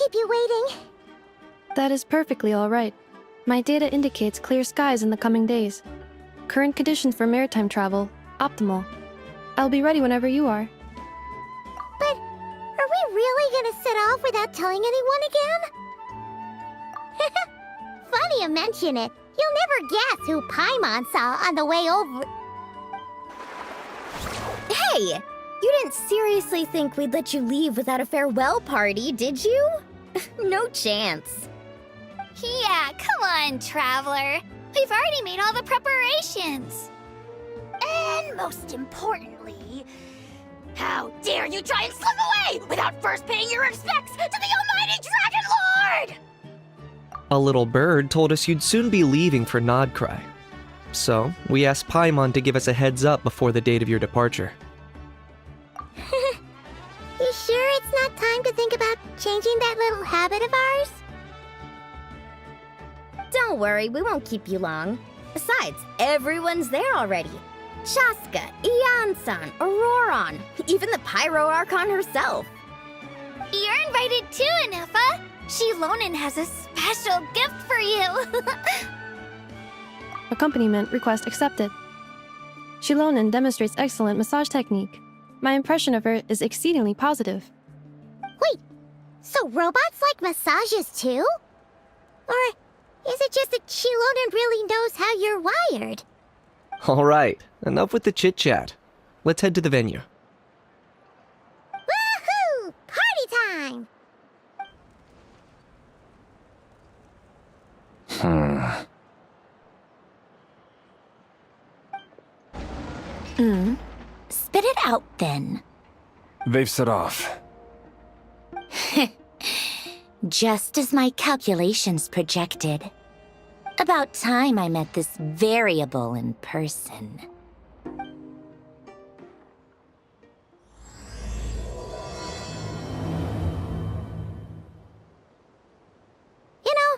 keep you waiting. That is perfectly all right. My data indicates clear skies in the coming days. Current conditions for maritime travel, optimal. I'll be ready whenever you are. But are we really gonna set off without telling anyone again? Funny you mention it. You'll never guess who Paimon saw on the way over. Hey! You didn't seriously think we'd let you leave without a farewell party, did you? No chance. Yeah, come on, Traveler. We've already made all the preparations. And most importantly, how dare you try and slip away without first paying your respects to the almighty Dragon Lord! A little bird told us you'd soon be leaving for Nod-Krai. So, we asked Paimon to give us a heads up before the date of your departure. You sure it's not time to think about changing that little habit of ours? Don't worry, we won't keep you long. Besides, everyone's there already. Shaska, Ian-san, Auroron, even the Pyro Archon herself. You're invited too, Anefa. Shilonen has a special gift for you. Accompaniment request accepted. Shilonen demonstrates excellent massage technique. My impression of her is exceedingly positive. Wait, so robots like massages too? Or is it just that Shilonen really knows how you're wired? Alright, enough with the chit-chat. Let's head to the venue. Woohoo! Party time! Spit it out then. They've set off. Just as my calculations projected. About time I met this variable in person. You know,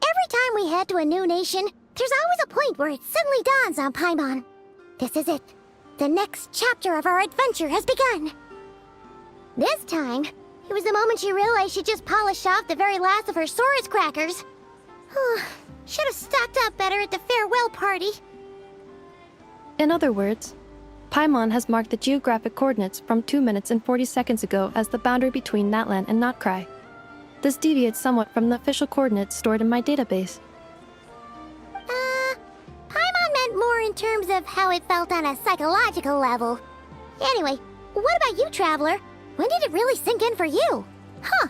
every time we head to a new nation, there's always a point where it suddenly dawns on Paimon. This is it. The next chapter of our adventure has begun. This time, it was the moment she realized she just polished off the very last of her Saurus crackers. Should have stocked up better at the farewell party. In other words, Paimon has marked the geographic coordinates from 2 minutes and 40 seconds ago as the boundary between Natlan and Nod-Krai. This deviates somewhat from the official coordinates stored in my database. Paimon meant more in terms of how it felt on a psychological level. Anyway, what about you, Traveler? When did it really sink in for you? Huh,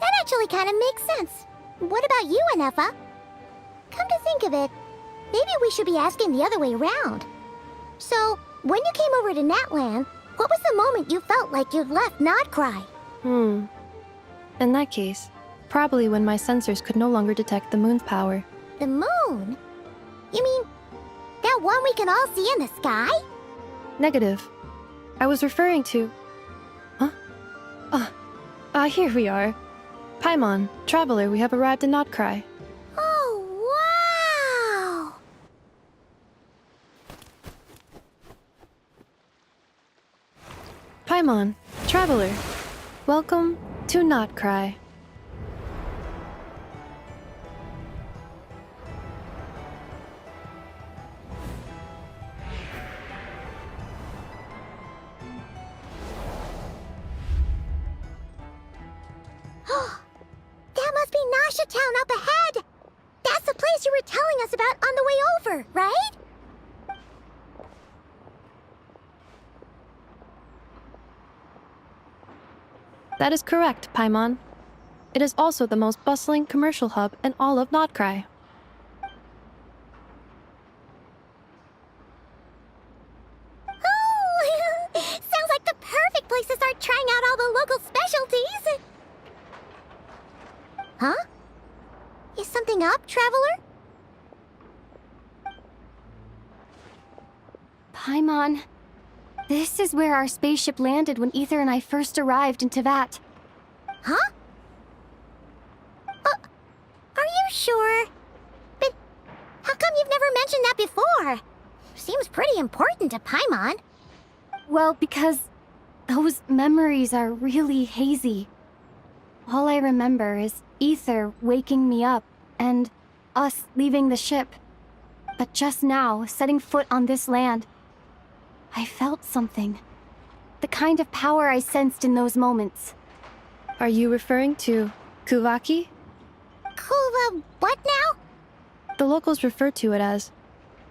that actually kind of makes sense. What about you, Anefa? Come to think of it, maybe we should be asking the other way around. So, when you came over to Natlan, what was the moment you felt like you'd left Nod-Krai? In that case, probably when my sensors could no longer detect the moon's power. The moon? You mean, that one we can all see in the sky? Negative. I was referring to... Here we are. Paimon, Traveler, we have arrived in Nod-Krai. Oh, wow! Paimon, Traveler, welcome to Nod-Krai. That must be Nasha Town up ahead! That's the place you were telling us about on the way over, right? That is correct, Paimon. It is also the most bustling commercial hub in all of Nod-Krai. Oh, sounds like the perfect place to start trying out all the local specialties. Huh? Is something up, Traveler? Paimon, this is where our spaceship landed when Ether and I first arrived in Tevat. Huh? Are you sure? But how come you've never mentioned that before? Seems pretty important to Paimon. Well, because those memories are really hazy. All I remember is Ether waking me up and us leaving the ship. But just now, setting foot on this land, I felt something. The kind of power I sensed in those moments. Are you referring to Kuvaki? Kuva, what now? The locals refer to it as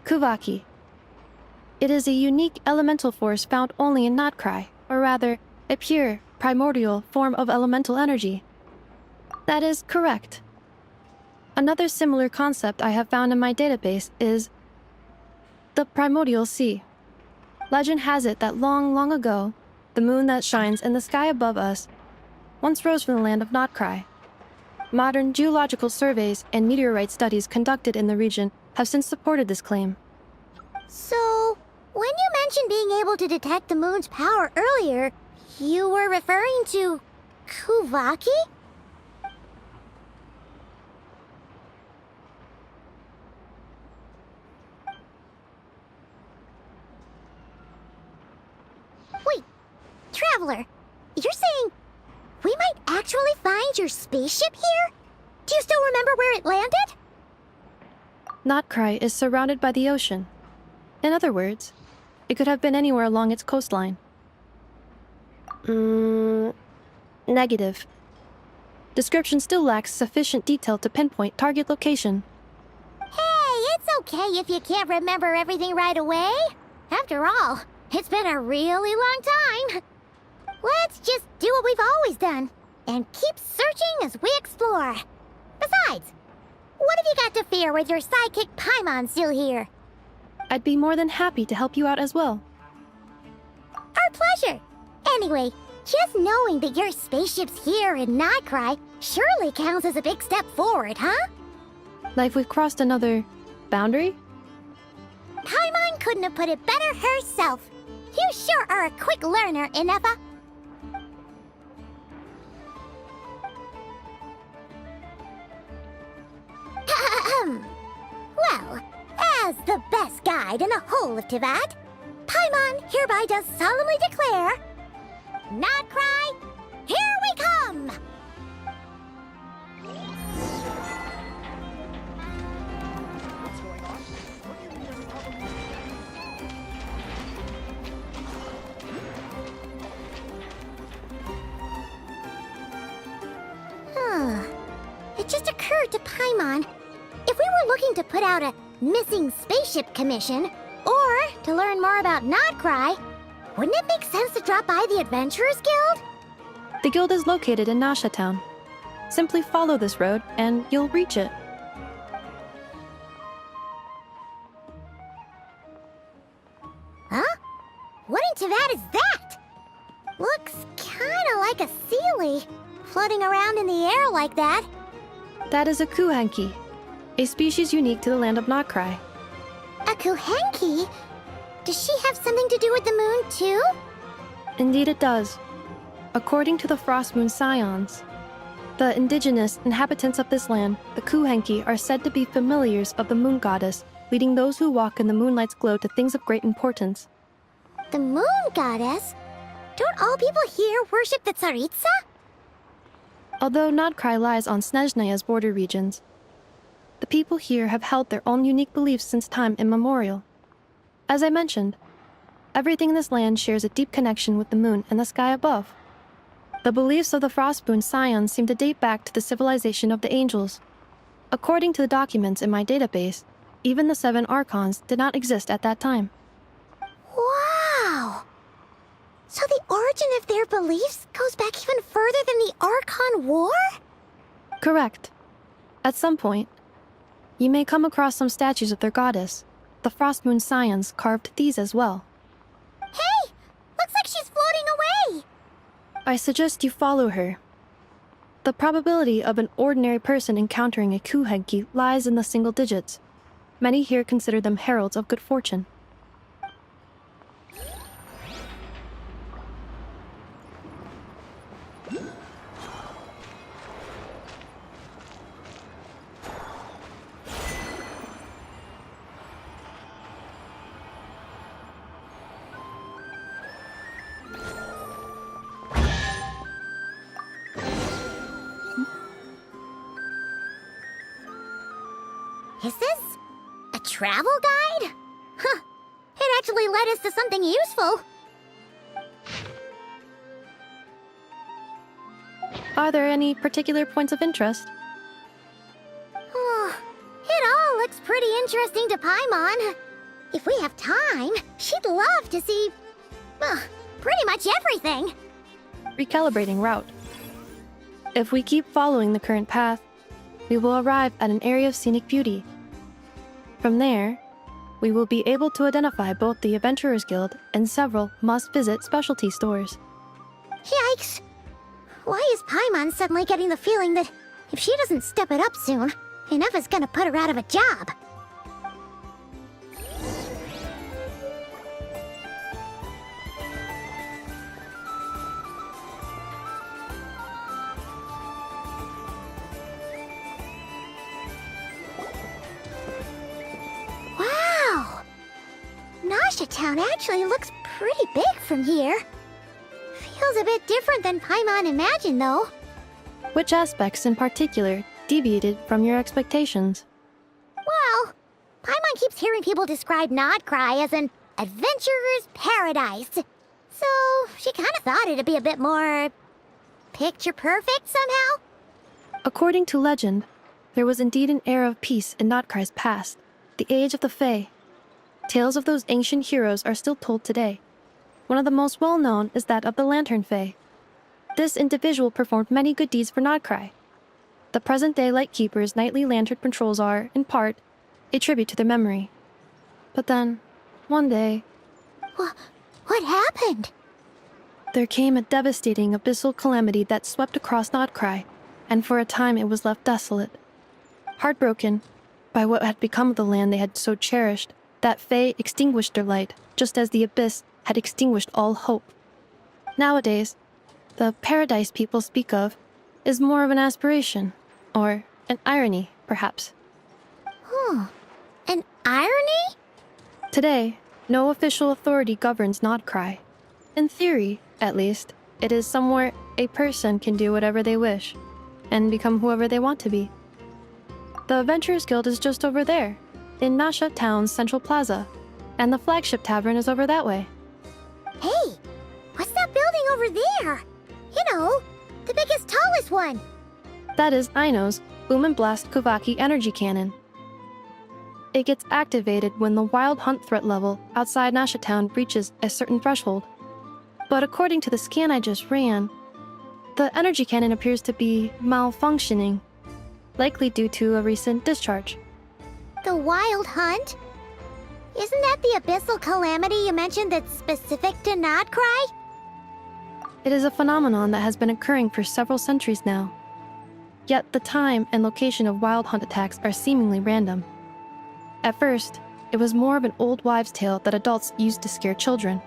Kuvaki. It is a unique elemental force found only in Nod-Krai, or rather, a pure, primordial form of elemental energy. That is correct. Another similar concept I have found in my database is the primordial sea. Legend has it that long, long ago, the moon that shines in the sky above us once rose from the land of Nod-Krai. Modern geological surveys and meteorite studies conducted in the region have since supported this claim. So, when you mentioned being able to detect the moon's power earlier, you were referring to Kuvaki? Wait, Traveler, you're saying we might actually find your spaceship here? Do you still remember where it landed? Nod-Krai is surrounded by the ocean. In other words, it could have been anywhere along its coastline. Negative. Description still lacks sufficient detail to pinpoint target location. Hey, it's okay if you can't remember everything right away. After all, it's been a really long time. Let's just do what we've always done, and keep searching as we explore. Besides, what have you got to fear with your sidekick Paimon still here? I'd be more than happy to help you out as well. Our pleasure. Anyway, just knowing that your spaceship's here in Nod-Krai surely counts as a big step forward, huh? Like we've crossed another boundary? Paimon couldn't have put it better herself. You sure are a quick learner, Inefa. Well, as the best guide in the whole of Tivat, Paimon hereby does solemnly declare, Nod-Krai, here we come! It just occurred to Paimon, if we were looking to put out a missing spaceship commission, or to learn more about Nod-Krai, wouldn't it make sense to drop by the Adventurers Guild? The guild is located in Nasha Town. Simply follow this road and you'll reach it. Huh? What in Tivat is that? Looks kinda like a Sealy, floating around in the air like that. That is a Kuhanki, a species unique to the land of Nod-Krai. A Kuhenki? Does she have something to do with the moon, too? Indeed it does. According to the Frost Moon Scions, the indigenous inhabitants of this land, the Kuhenki, are said to be familiars of the moon goddess, leading those who walk in the moonlight's glow to things of great importance. The moon goddess? Don't all people here worship the Tsaritsa? Although Nod-Krai lies on Snezhneya's border regions, the people here have held their own unique beliefs since time immemorial. As I mentioned, everything in this land shares a deep connection with the moon and the sky above. The beliefs of the Frostmoon Scions seem to date back to the civilization of the angels. According to the documents in my database, even the 7 Archons did not exist at that time. Wow! So the origin of their beliefs goes back even further than the Archon War? Correct. At some point, you may come across some statues of their goddess. The Frostmoon Scions carved these as well. Hey! Looks like she's floating away! I suggest you follow her. The probability of an ordinary person encountering a Kuhenki lies in the single digits. Many here consider them heralds of good fortune. travel guide? Huh. It actually led us to something useful. Are there any particular points of interest? Oh, it all looks pretty interesting to Paimon. If we have time, she'd love to see, pretty much everything. Recalibrating route. If we keep following the current path, we will arrive at an area of scenic beauty. From there, we will be able to identify both the Adventurers Guild and several must-visit specialty stores. Yikes! Why is Paimon suddenly getting the feeling that if she doesn't step it up soon, enough is gonna put her out of a job? Wow! Nasha Town actually looks pretty big from here. Feels a bit different than Paimon imagined, though. Which aspects in particular deviated from your expectations? Well, Paimon keeps hearing people describe Nod-Krai as an adventurer's paradise. So, she kind of thought it'd be a bit more picture perfect somehow. According to legend, there was indeed an era of peace in Nod-Krai's past, the age of the Fae. Tales of those ancient heroes are still told today. One of the most well-known is that of the Lantern Fae. This individual performed many good deeds for Nod-Krai. The present-day Lightkeeper's nightly lantern patrols are, in part, a tribute to their memory. But then, one day, What happened? there came a devastating abyssal calamity that swept across Nod-Krai, and for a time it was left desolate. Heartbroken by what had become of the land they had so cherished, that Fae extinguished their light, just as the abyss had extinguished all hope. Nowadays, the paradise people speak of is more of an aspiration, or an irony, perhaps. An irony? Today, no official authority governs Nod-Krai. In theory, at least, it is somewhere a person can do whatever they wish, and become whoever they want to be. The Adventurers Guild is just over there, in Nasha Town's Central Plaza, and the flagship tavern is over that way. Hey, what's that building over there? You know, the biggest, tallest one. That is Aino's Boom and Blast Kuvaki energy cannon. It gets activated when the wild hunt threat level outside Nasha Town reaches a certain threshold. But according to the scan I just ran, the energy cannon appears to be malfunctioning, likely due to a recent discharge. The wild hunt? Isn't that the abyssal calamity you mentioned that's specific to Nod-Krai? It is a phenomenon that has been occurring for several centuries now. Yet the time and location of wild hunt attacks are seemingly random. At first, it was more of an old wives' tale that adults used to scare children.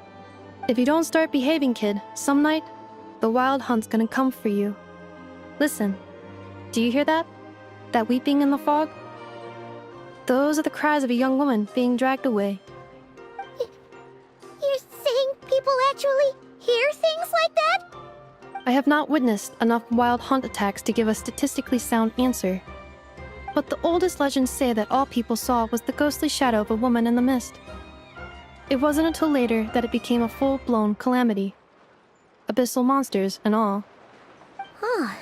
If you don't start behaving, kid, some night, the wild hunt's gonna come for you. Listen, do you hear that? That weeping in the fog? Those are the cries of a young woman being dragged away. You're saying people actually hear things like that? I have not witnessed enough wild hunt attacks to give a statistically sound answer. But the oldest legends say that all people saw was the ghostly shadow of a woman in the mist. It wasn't until later that it became a full-blown calamity. Abyssal monsters and all. Huh.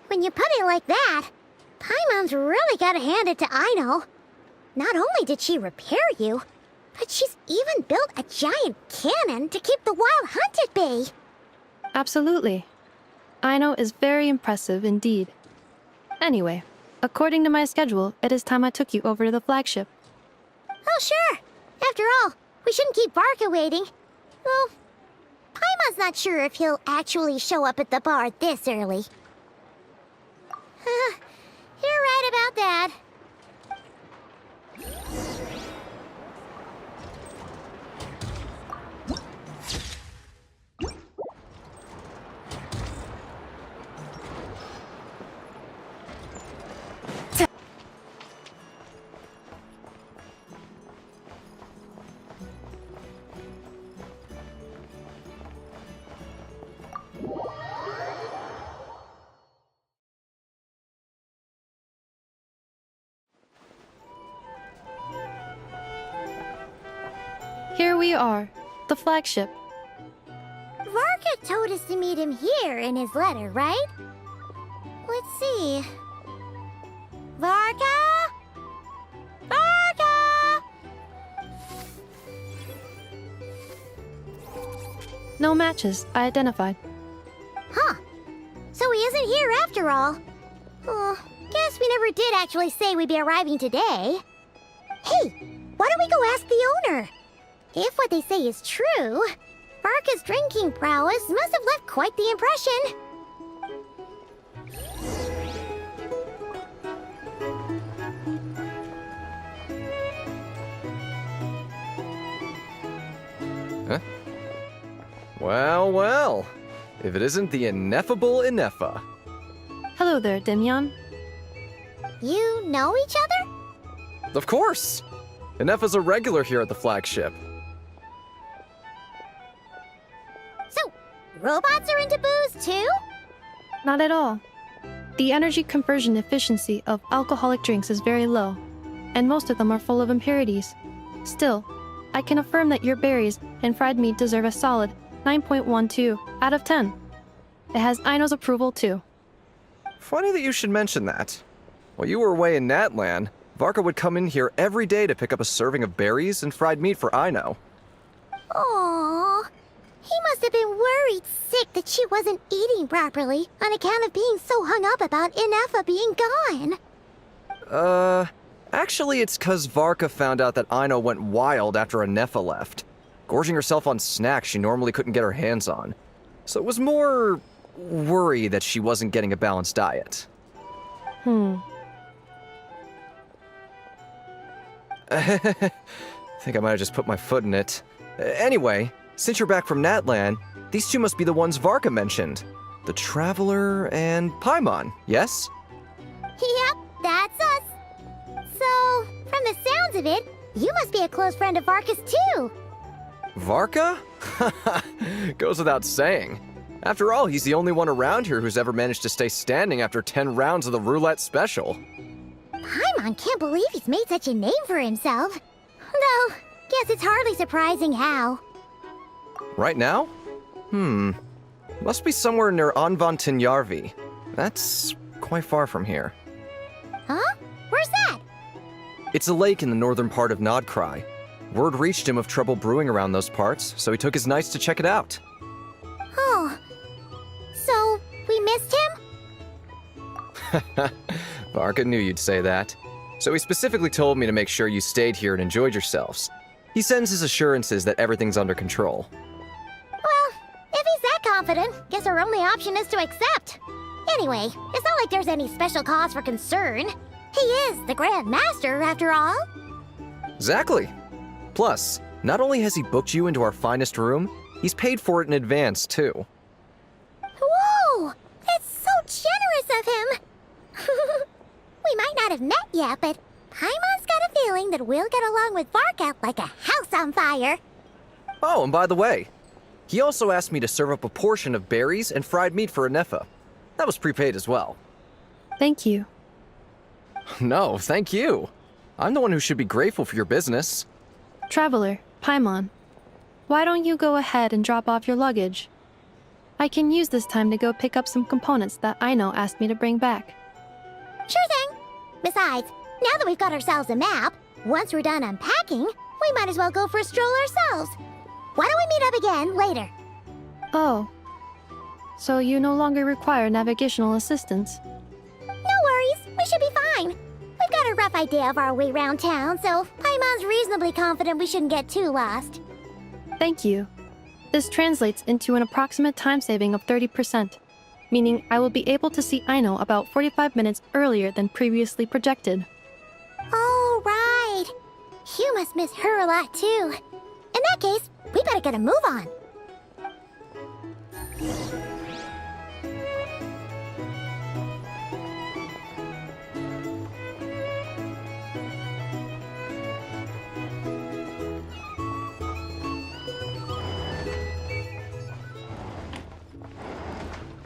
When you put it like that, Paimon's really gotta hand it to Aino. Not only did she repair you, but she's even built a giant cannon to keep the wild hunt at bay. Absolutely. Aino is very impressive indeed. Anyway, according to my schedule, it is time I took you over to the flagship. Oh, sure. After all, we shouldn't keep Barca waiting. Well, Paimon's not sure if he'll actually show up at the bar this early. You're right about that. Here we are, the flagship. Varka told us to meet him here in his letter, right? Let's see. Varka? Varka! No matches, I identified. Huh. So he isn't here after all. Oh, guess we never did actually say we'd be arriving today. Hey, why don't we go ask the owner? If what they say is true, Varka's drinking prowess must have left quite the impression. Huh? Well, well. If it isn't the ineffable Ineffa. Hello there, Demyon. You know each other? Of course! Ineffa's a regular here at the flagship. So, robots are into booze too? Not at all. The energy conversion efficiency of alcoholic drinks is very low, and most of them are full of impurities. Still, I can affirm that your berries and fried meat deserve a solid 9.12 out of 10. It has Aino's approval too. Funny that you should mention that. While you were away in Natlan, Varka would come in here every day to pick up a serving of berries and fried meat for Aino. Aww. He must have been worried sick that she wasn't eating properly on account of being so hung up about Ineffa being gone. Actually it's 'cause Varka found out that Aino went wild after Ineffa left, gorging herself on snacks she normally couldn't get her hands on. So it was more worry that she wasn't getting a balanced diet. Think I might have just put my foot in it. Anyway, since you're back from Natlan, these two must be the ones Varka mentioned. The Traveler and Paimon, yes? Yep, that's us. So, from the sounds of it, you must be a close friend of Varka's too. Varka? Goes without saying. After all, he's the only one around here who's ever managed to stay standing after 10 rounds of the roulette special. Paimon can't believe he's made such a name for himself. Though, guess it's hardly surprising how. Right now? Must be somewhere near Anvantinyarvi. That's quite far from here. Huh? Where's that? It's a lake in the northern part of Nod-Krai. Word reached him of trouble brewing around those parts, so he took his knights to check it out. Oh. So, we missed him? Varka knew you'd say that. So he specifically told me to make sure you stayed here and enjoyed yourselves. He sends his assurances that everything's under control. Well, if he's that confident, guess our only option is to accept. Anyway, it's not like there's any special cause for concern. He is the Grand Master, after all. Exactly. Plus, not only has he booked you into our finest room, he's paid for it in advance, too. Whoa! That's so generous of him! We might not have met yet, but Paimon's got a feeling that we'll get along with Varka like a house on fire. Oh, and by the way, he also asked me to serve up a portion of berries and fried meat for Ineffa. That was prepaid as well. Thank you. No, thank you. I'm the one who should be grateful for your business. Traveler, Paimon, why don't you go ahead and drop off your luggage? I can use this time to go pick up some components that Aino asked me to bring back. Sure thing. Besides, now that we've got ourselves a map, once we're done unpacking, we might as well go for a stroll ourselves. Why don't we meet up again later? Oh. So you no longer require navigational assistance? No worries, we should be fine. We've got a rough idea of our way around town, so Paimon's reasonably confident we shouldn't get too lost. Thank you. This translates into an approximate time saving of 30%, meaning I will be able to see Aino about 45 minutes earlier than previously projected. Oh, right. You must miss her a lot, too. In that case, we better get a move on.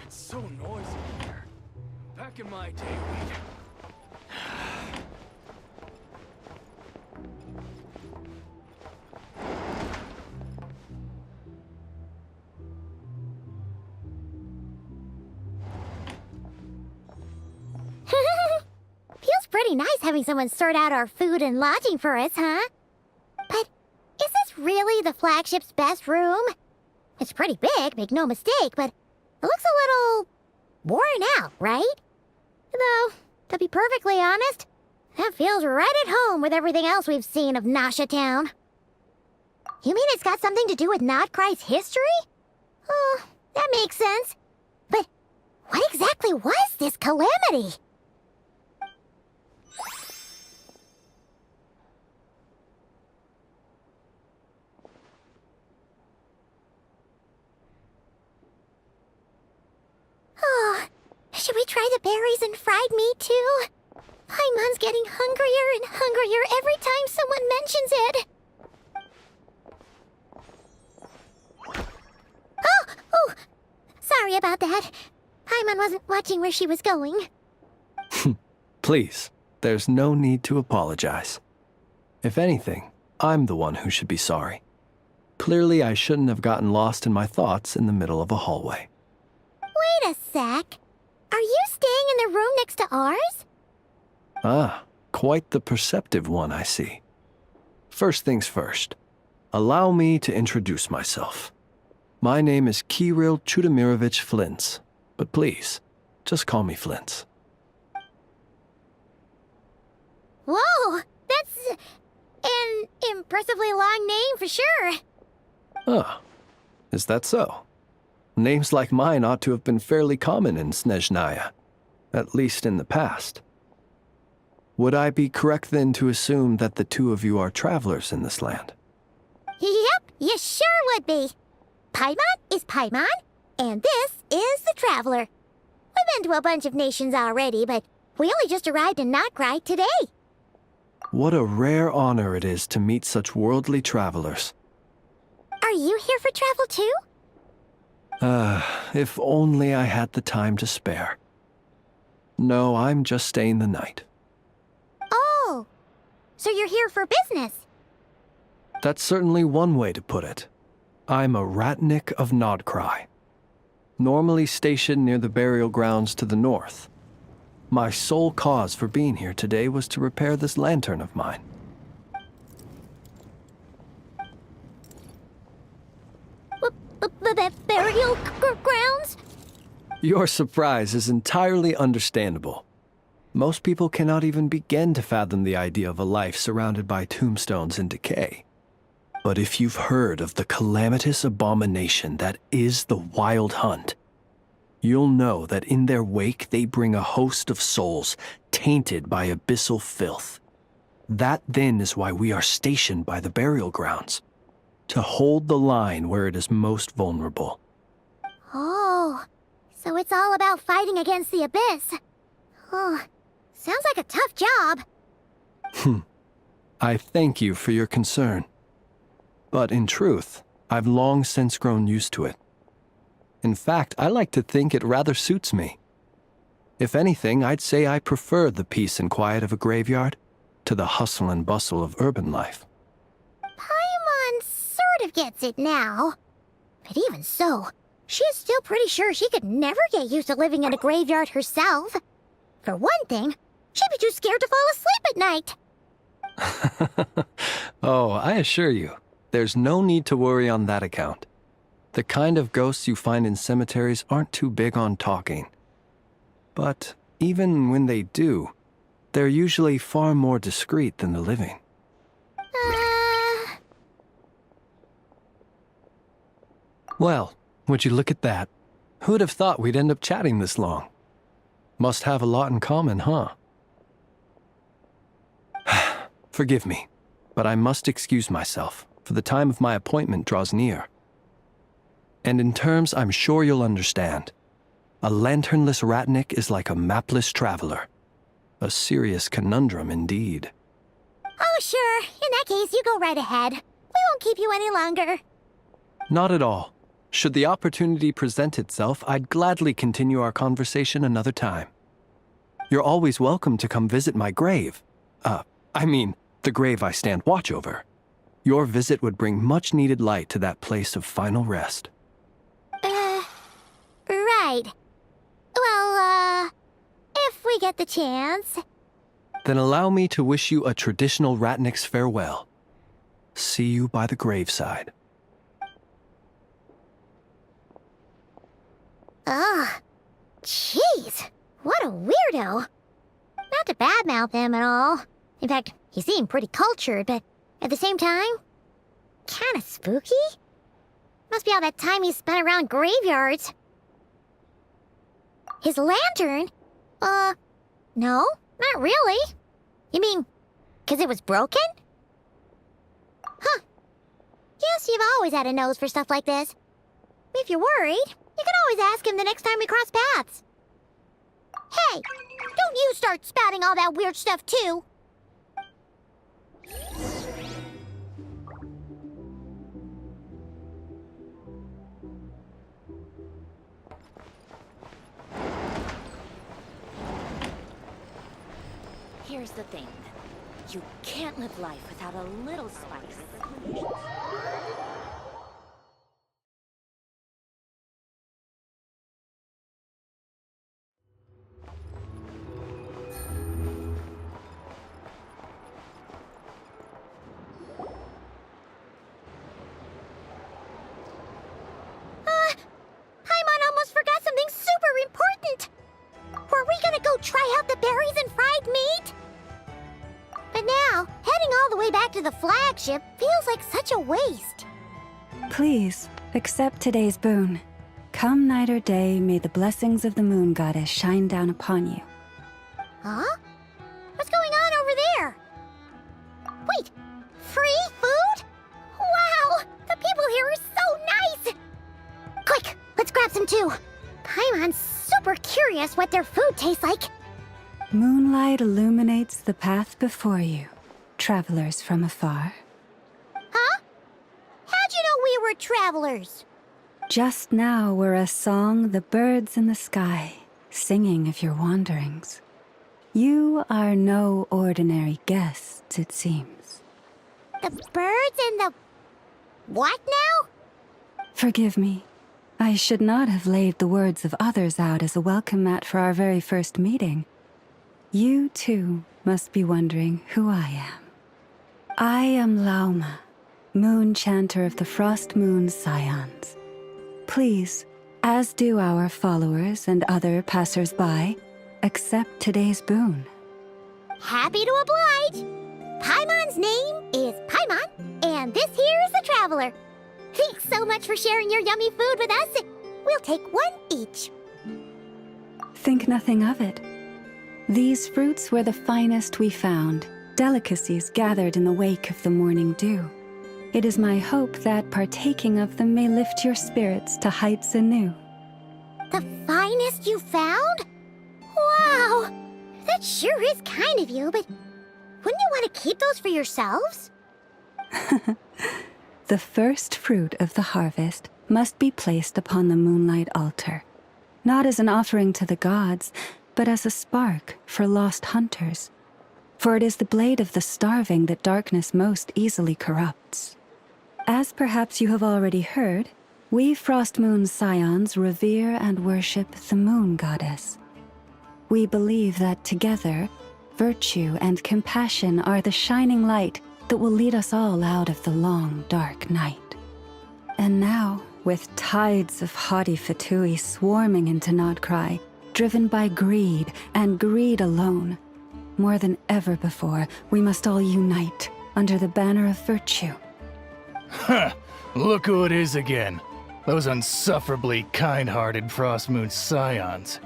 It's so noisy here. Back in my day, we'd... pretty nice having someone sort out our food and lodging for us, huh? But is this really the flagship's best room? It's pretty big, make no mistake, but it looks a little worn out, right? Though, to be perfectly honest, that feels right at home with everything else we've seen of Nasha Town. You mean it's got something to do with Nod-Krai's history? Oh, that makes sense. But what exactly was this calamity? Oh, should we try the berries and fried meat too? Paimon's getting hungrier and hungrier every time someone mentions it. Oh, sorry about that. Paimon wasn't watching where she was going. Please, there's no need to apologize. If anything, I'm the one who should be sorry. Clearly, I shouldn't have gotten lost in my thoughts in the middle of a hallway. Wait a sec. Are you staying in the room next to ours? Ah, quite the perceptive one, I see. First things first, allow me to introduce myself. My name is Kirill Chudamirovich Flintz, but please, just call me Flintz. Whoa, that's an impressively long name for sure. Ah, is that so? Names like mine ought to have been fairly common in Snezhnaya, at least in the past. Would I be correct then to assume that the two of you are travelers in this land? Yep, you sure would be. Paimon is Paimon, and this is the Traveler. We've been to a bunch of nations already, but we only just arrived in Nod-Krai today. What a rare honor it is to meet such worldly travelers. Are you here for travel too? If only I had the time to spare. No, I'm just staying the night. Oh, so you're here for business? That's certainly one way to put it. I'm a Ratnik of Nod-Krai, normally stationed near the burial grounds to the north. My sole cause for being here today was to repair this lantern of mine. Burial grounds? Your surprise is entirely understandable. Most people cannot even begin to fathom the idea of a life surrounded by tombstones and decay. But if you've heard of the calamitous abomination that is the Wild Hunt, you'll know that in their wake they bring a host of souls tainted by abyssal filth. That then is why we are stationed by the burial grounds, to hold the line where it is most vulnerable. Oh, so it's all about fighting against the abyss. Oh, sounds like a tough job. I thank you for your concern. But in truth, I've long since grown used to it. In fact, I like to think it rather suits me. If anything, I'd say I prefer the peace and quiet of a graveyard to the hustle and bustle of urban life. Paimon sort of gets it now. But even so, she is still pretty sure she could never get used to living in a graveyard herself. For one thing, she'd be too scared to fall asleep at night. Oh, I assure you, there's no need to worry on that account. The kind of ghosts you find in cemeteries aren't too big on talking. But even when they do, they're usually far more discreet than the living. Well, would you look at that? Who'd have thought we'd end up chatting this long? Must have a lot in common, huh? Forgive me, but I must excuse myself, for the time of my appointment draws near. And in terms I'm sure you'll understand, a lanternless Ratnik is like a mapless traveler. A serious conundrum indeed. Oh, sure. In that case, you go right ahead. We won't keep you any longer. Not at all. Should the opportunity present itself, I'd gladly continue our conversation another time. You're always welcome to come visit my grave. The grave I stand watch over. Your visit would bring much-needed light to that place of final rest. Right. Well, if we get the chance. Then allow me to wish you a traditional Ratnik's farewell. See you by the graveside. Ugh. Jeez. What a weirdo. Not to badmouth him at all. In fact, he seemed pretty cultured, but at the same time, kinda spooky? Must be all that time he spent around graveyards. His lantern? No, not really. You mean, 'cause it was broken? Huh. Guess you've always had a nose for stuff like this. If you're worried, you can always ask him the next time we cross paths. Hey, don't you start spouting all that weird stuff too. Here's the thing. You can't live life without a little spice. Paimon almost forgot something super important. Were we gonna go try out the berries and fried meat? But now, heading all the way back to the flagship feels like such a waste. Please, accept today's boon. Come night or day, may the blessings of the moon goddess shine down upon you. Huh? What's going on over there? Wait, free food? Wow, the people here are so nice! Quick, let's grab some too. Paimon's super curious what their food tastes like. Moonlight illuminates the path before you, travelers from afar. Huh? How'd you know we were travelers? Just now were a song the birds in the sky, singing of your wanderings. You are no ordinary guests, it seems. The birds and the... what now? Forgive me. I should not have laid the words of others out as a welcome mat for our very first meeting. You, too, must be wondering who I am. I am Lauma, moon chanter of the Frost Moon Scions. Please, as do our followers and other passers-by, accept today's boon. Happy to oblige. Paimon's name is Paimon, and this here is the traveler. Thanks so much for sharing your yummy food with us. We'll take one each. Think nothing of it. These fruits were the finest we found, delicacies gathered in the wake of the morning dew. It is my hope that partaking of them may lift your spirits to heights anew. The finest you found? Wow! That sure is kind of you, but wouldn't you want to keep those for yourselves? The first fruit of the harvest must be placed upon the moonlight altar, not as an offering to the gods, but as a spark for lost hunters. For it is the blade of the starving that darkness most easily corrupts. As perhaps you have already heard, we Frost Moon Scions revere and worship the moon goddess. We believe that together, virtue and compassion are the shining light that will lead us all out of the long, dark night. And now, with tides of haughty Fatui swarming into Nod-Krai, driven by greed, and greed alone, more than ever before, we must all unite under the banner of virtue. Huh, look who it is again. Those unsufferably kind-hearted Frost Moon Scions.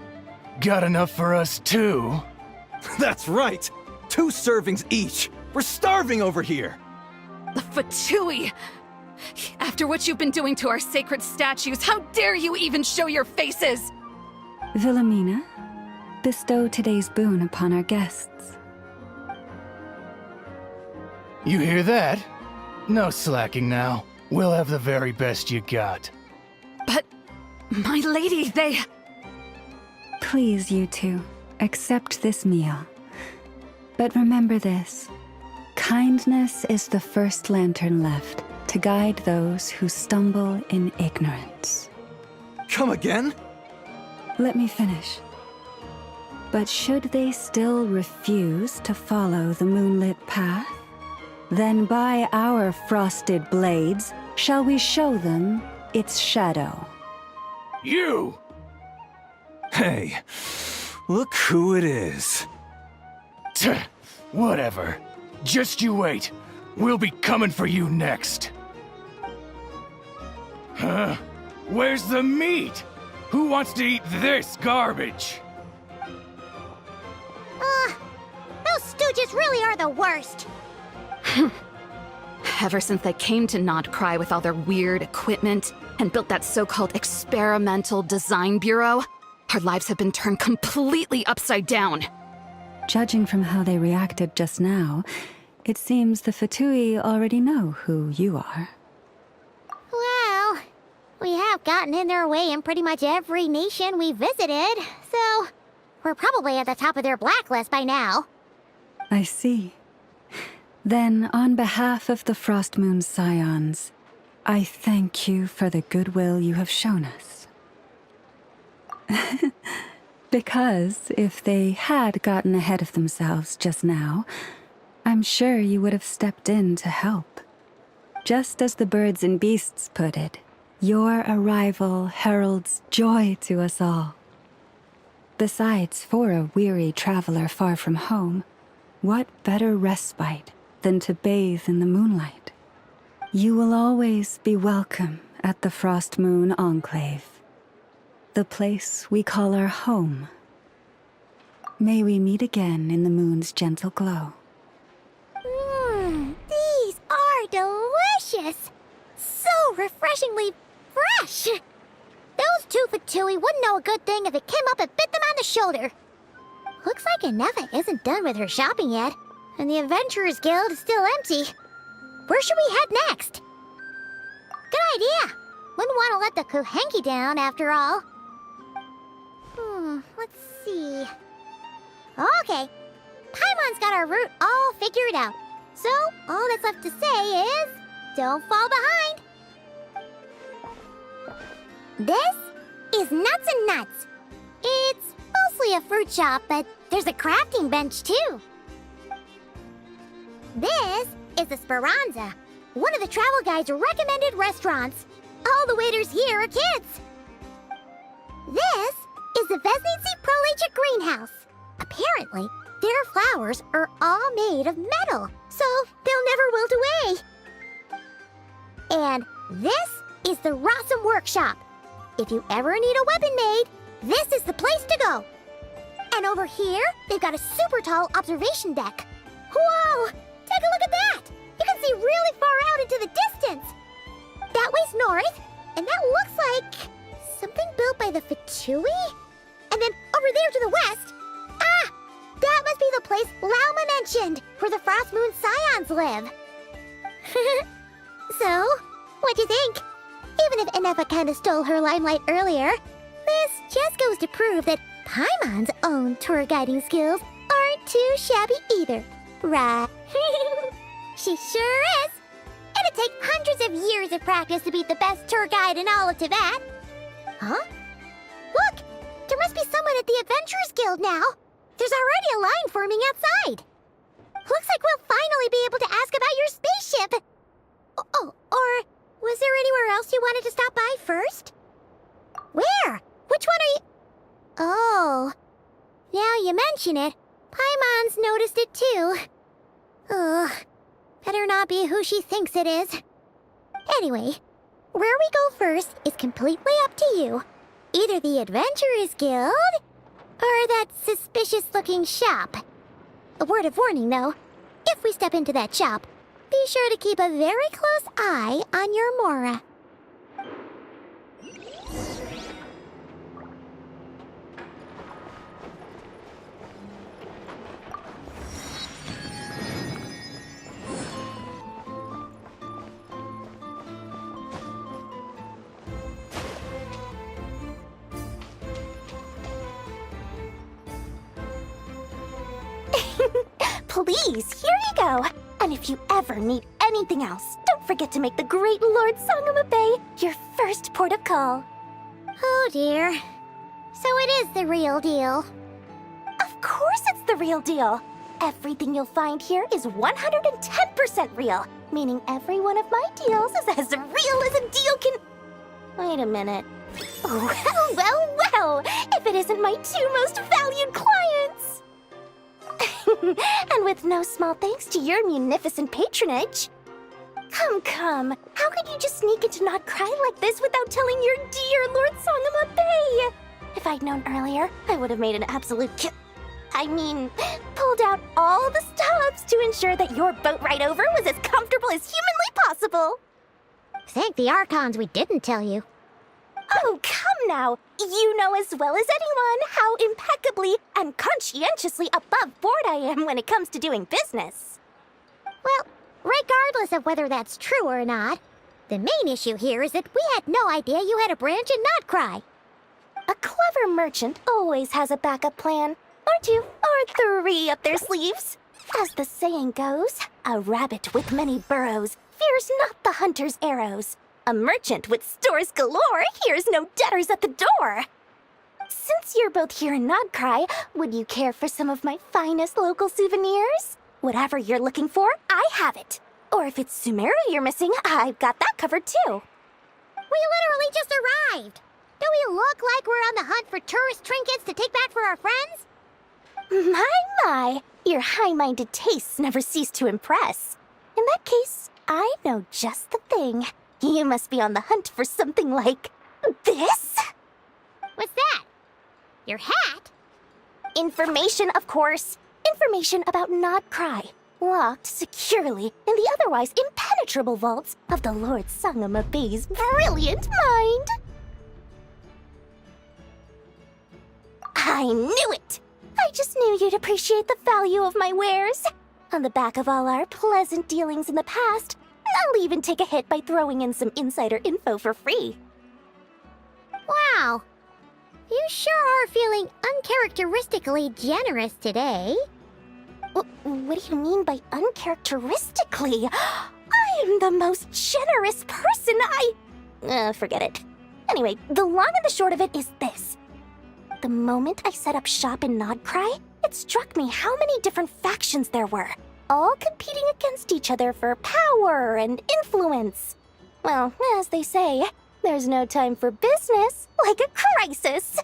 Got enough for us too? That's right! 2 servings each! We're starving over here! The Fatui! After what you've been doing to our sacred statues, how dare you even show your faces! Wilhelmina, bestow today's boon upon our guests. You hear that? No slacking now. We'll have the very best you got. But, my lady, they... Please, you two, accept this meal. But remember this. Kindness is the first lantern left to guide those who stumble in ignorance. Come again? Let me finish. But should they still refuse to follow the moonlit path, then by our frosted blades shall we show them its shadow. You! Hey, look who it is. Tch, whatever. Just you wait. We'll be coming for you next. Huh? Where's the meat? Who wants to eat this garbage? Those stooges really are the worst. Ever since they came to Nod-Krai with all their weird equipment and built that so-called experimental design bureau, our lives have been turned completely upside down. Judging from how they reacted just now, it seems the Fatui already know who you are. Well, we have gotten in their way in pretty much every nation we visited, so we're probably at the top of their blacklist by now. I see. Then, on behalf of the Frost Moon Scions, I thank you for the goodwill you have shown us. Because if they had gotten ahead of themselves just now, I'm sure you would have stepped in to help. Just as the birds and beasts put it, your arrival heralds joy to us all. Besides, for a weary traveler far from home, what better respite than to bathe in the moonlight? You will always be welcome at the Frost Moon Enclave, the place we call our home. May we meet again in the moon's gentle glow. These are delicious! So refreshingly fresh! Those two Fatui wouldn't know a good thing if it came up and bit them on the shoulder. Looks like Inefa isn't done with her shopping yet, and the Adventurers Guild is still empty. Where should we head next? Good idea! Wouldn't want to let the Kuhenki down, after all. Let's see... Okay, Paimon's got our route all figured out. So, all that's left to say is... don't fall behind! This is Nuts and Nuts. It's mostly a fruit shop, but there's a crafting bench, too. This is the Speranza, one of the travel guide's recommended restaurants. All the waiters here are kids. This is the Vesnitsi Prolicha Greenhouse. Apparently, their flowers are all made of metal, so they'll never wilt away. And this is the Rossum Workshop. If you ever need a weapon made, this is the place to go. And over here, they've got a super tall observation deck. Whoa! Take a look at that! You can see really far out into the distance. That way's north, and that looks like something built by the Fatui? And then over there to the west, that must be the place Lauma mentioned, where the Frost Moon Scions live. So, what do you think? Even if Inefa kinda stole her limelight earlier, this just goes to prove that Paimon's own tour guiding skills aren't too shabby either, right? She sure is! It'd take hundreds of years of practice to beat the best tour guide in all of Tibet. Huh? Look! There must be someone at the Adventurers Guild now! There's already a line forming outside! Looks like we'll finally be able to ask about your spaceship! Oh, or was there anywhere else you wanted to stop by first? Where? Which one are you... Oh, now you mention it, Paimon's noticed it too. Ugh, better not be who she thinks it is. Anyway, where we go first is completely up to you. Either the Adventurers Guild, or that suspicious-looking shop. A word of warning, though. If we step into that shop, be sure to keep a very close eye on your Mora. Please, here you go. And if you ever need anything else, don't forget to make the great Lord Sangama Bay your first port of call. Oh dear. So it is the real deal. A Of course it's the real deal. Everything you'll find here is 110% real, meaning every one of my deals is as real as a deal can... Wait a minute. Well, if it isn't my two most valued clients! And with no small thanks to your munificent patronage. Come, how could you just sneak into Nod-Krai like this without telling your dear Lord Sangama Bay? If I'd known earlier, I would have made an absolute pulled out all the stops to ensure that your boat ride over was as comfortable as humanly possible. Thank the Archons we didn't tell you. Oh, come now. You know as well as anyone how impeccably and conscientiously above board I am when it comes to doing business. Well, regardless of whether that's true or not, the main issue here is that we had no idea you had a branch in Nod-Krai. A clever merchant always has a backup plan, or two, or three up their sleeves. As the saying goes, a rabbit with many burrows fears not the hunter's arrows. A merchant with stores galore hears no debtors at the door. Since you're both here in Nod-Krai, would you care for some of my finest local souvenirs? Whatever you're looking for, I have it. Or if it's Sumeru you're missing, I've got that covered too. We literally just arrived. Do we look like we're on the hunt for tourist trinkets to take back for our friends? My, your high-minded tastes never cease to impress. In that case, I know just the thing. You must be on the hunt for something like this? What's that? Your hat? Information, of course. Information about Nod-Krai, locked securely in the otherwise impenetrable vaults of the Lord Sangama Bay's brilliant mind. I knew it! I just knew you'd appreciate the value of my wares. On the back of all our pleasant dealings in the past, I'll even take a hit by throwing in some insider info for free. Wow. You sure are feeling uncharacteristically generous today. What do you mean by uncharacteristically? I am the most generous person forget it. Anyway, the long and the short of it is this. The moment I set up shop in Nod-Krai, it struck me how many different factions there were, all competing against each other for power and influence. Well, as they say, there's no time for business like a crisis.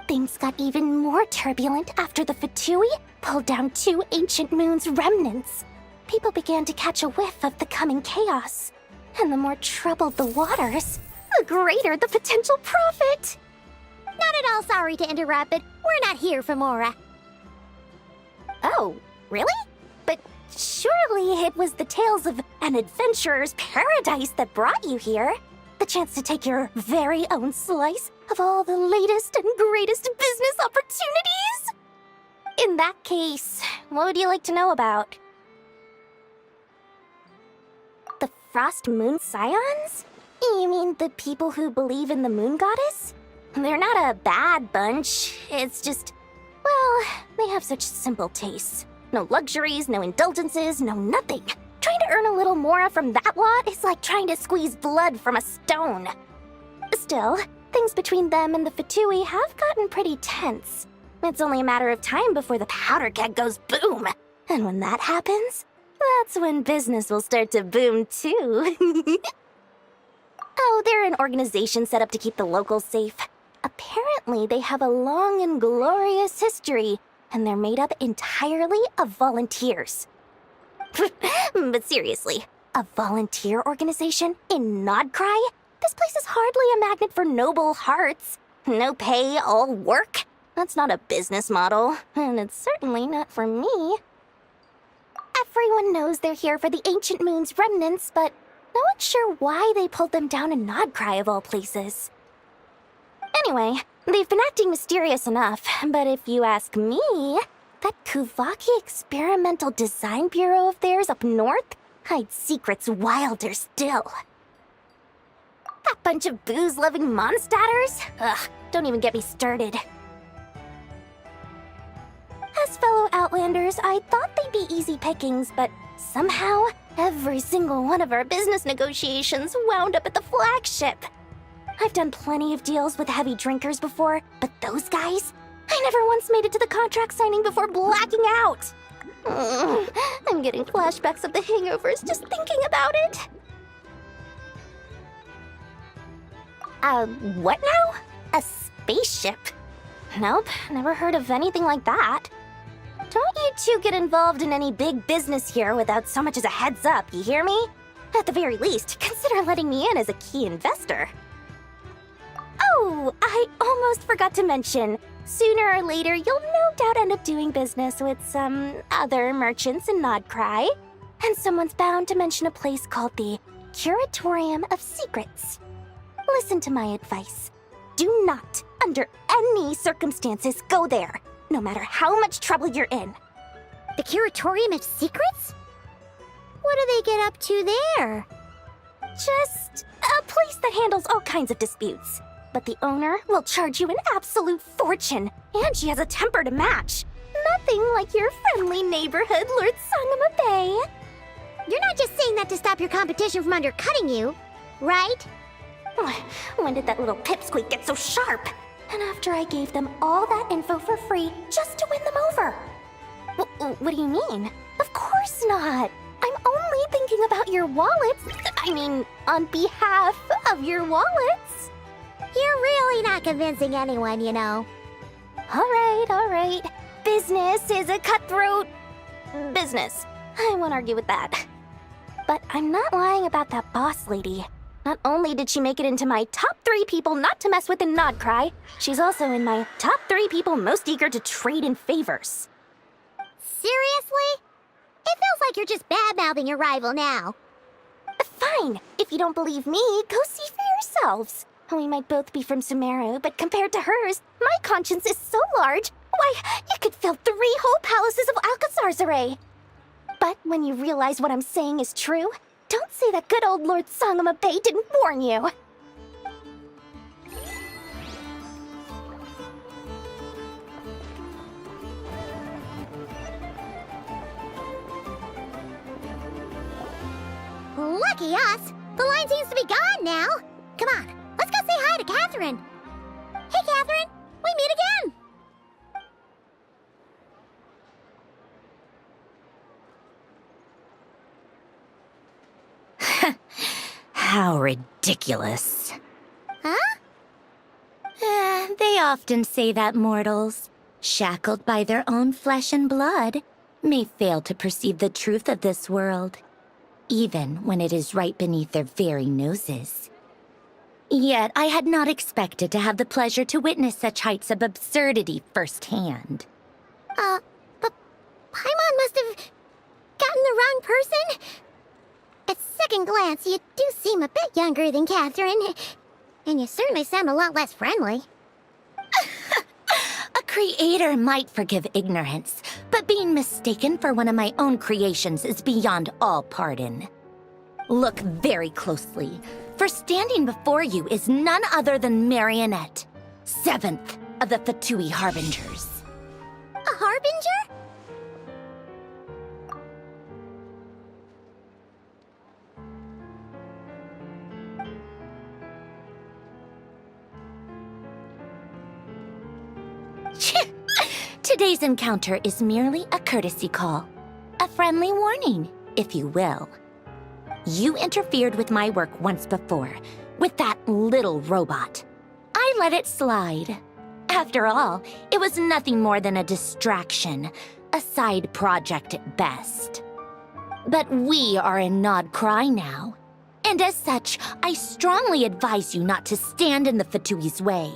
Things got even more turbulent after the Fatui pulled down 2 ancient moon's remnants. People began to catch a whiff of the coming chaos. And the more troubled the waters, the greater the potential profit. Not at all sorry to interrupt, but we're not here for Mora. Oh, really? But surely it was the tales of an adventurer's paradise that brought you here. The chance to take your very own slice of all the latest and greatest business opportunities? In that case, what would you like to know about? The Frost Moon Scions? You mean the people who believe in the moon goddess? They're not a bad bunch, it's just, well, they have such simple tastes. No luxuries, no indulgences, no nothing. Trying to earn a little more from that lot is like trying to squeeze blood from a stone. Still, things between them and the Fatui have gotten pretty tense. It's only a matter of time before the powder keg goes boom. And when that happens, that's when business will start to boom too. Oh, they're an organization set up to keep the locals safe. Apparently, they have a long and glorious history, and they're made up entirely of volunteers. But seriously, a volunteer organization in Nod-Krai? This place is hardly a magnet for noble hearts. No pay, all work. That's not a business model, and it's certainly not for me. Everyone knows they're here for the Ancient Moon's remnants, but no one's sure why they pulled them down in Nod-Krai of all places. Anyway, they've been acting mysterious enough, but if you ask me, that Kuvaki Experimental Design Bureau of theirs up north hides secrets wilder still. That bunch of booze-loving monsters? Ugh, don't even get me started. As fellow Outlanders, I thought they'd be easy pickings, but somehow, every single one of our business negotiations wound up at the flagship. I've done plenty of deals with heavy drinkers before, but those guys? I never once made it to the contract signing before blacking out. I'm getting flashbacks of the hangovers just thinking about it. What now? A spaceship? Nope, never heard of anything like that. Don't you two get involved in any big business here without so much as a heads up, you hear me? At the very least, consider letting me in as a key investor. Oh, I almost forgot to mention. Sooner or later, you'll no doubt end up doing business with some other merchants in Nod-Krai. And someone's bound to mention a place called the Curatorium of Secrets. Listen to my advice. Do not, under any circumstances, go there, no matter how much trouble you're in. The Curatorium of Secrets? What do they get up to there? Just a place that handles all kinds of disputes. But the owner will charge you an absolute fortune, and she has a temper to match. Nothing like your friendly neighborhood, Lord Sangama Bay. You're not just saying that to stop your competition from undercutting you, right? When did that little pipsqueak get so sharp? And after I gave them all that info for free just to win them over. What do you mean? Of course not. I'm only thinking about your wallets. I mean, on behalf of your wallets. You're really not convincing anyone, you know. All right. Business is a cutthroat business. I won't argue with that. But I'm not lying about that boss lady. Not only did she make it into my top 3 people not to mess with in Nod-Krai, she's also in my top 3 people most eager to trade in favors. Seriously? It feels like you're just bad-mouthing your rival now. Fine. If you don't believe me, go see for yourselves. We might both be from Sumeru, but compared to hers, my conscience is so large, why, you could fill 3 whole palaces of Alcazar's array. But when you realize what I'm saying is true, don't say that good old Lord Sangama Bay didn't warn you. Lucky us! The line seems to be gone now. Come on, let's go say hi to Catherine. Hey, Catherine, we meet again. How ridiculous. Huh? They often say that mortals, shackled by their own flesh and blood, may fail to perceive the truth of this world, even when it is right beneath their very noses. Yet I had not expected to have the pleasure to witness such heights of absurdity firsthand. But Paimon must have gotten the wrong person. At second glance, you do seem a bit younger than Catherine, and you certainly sound a lot less friendly. A creator might forgive ignorance, but being mistaken for one of my own creations is beyond all pardon. Look very closely, for standing before you is none other than Marionette, 7th of the Fatui Harbingers. A harbinger? Today's encounter is merely a courtesy call. A friendly warning, if you will. You interfered with my work once before, with that little robot. I let it slide. After all, it was nothing more than a distraction, a side project at best. But we are in Nod-Krai now, and as such, I strongly advise you not to stand in the Fatui's way.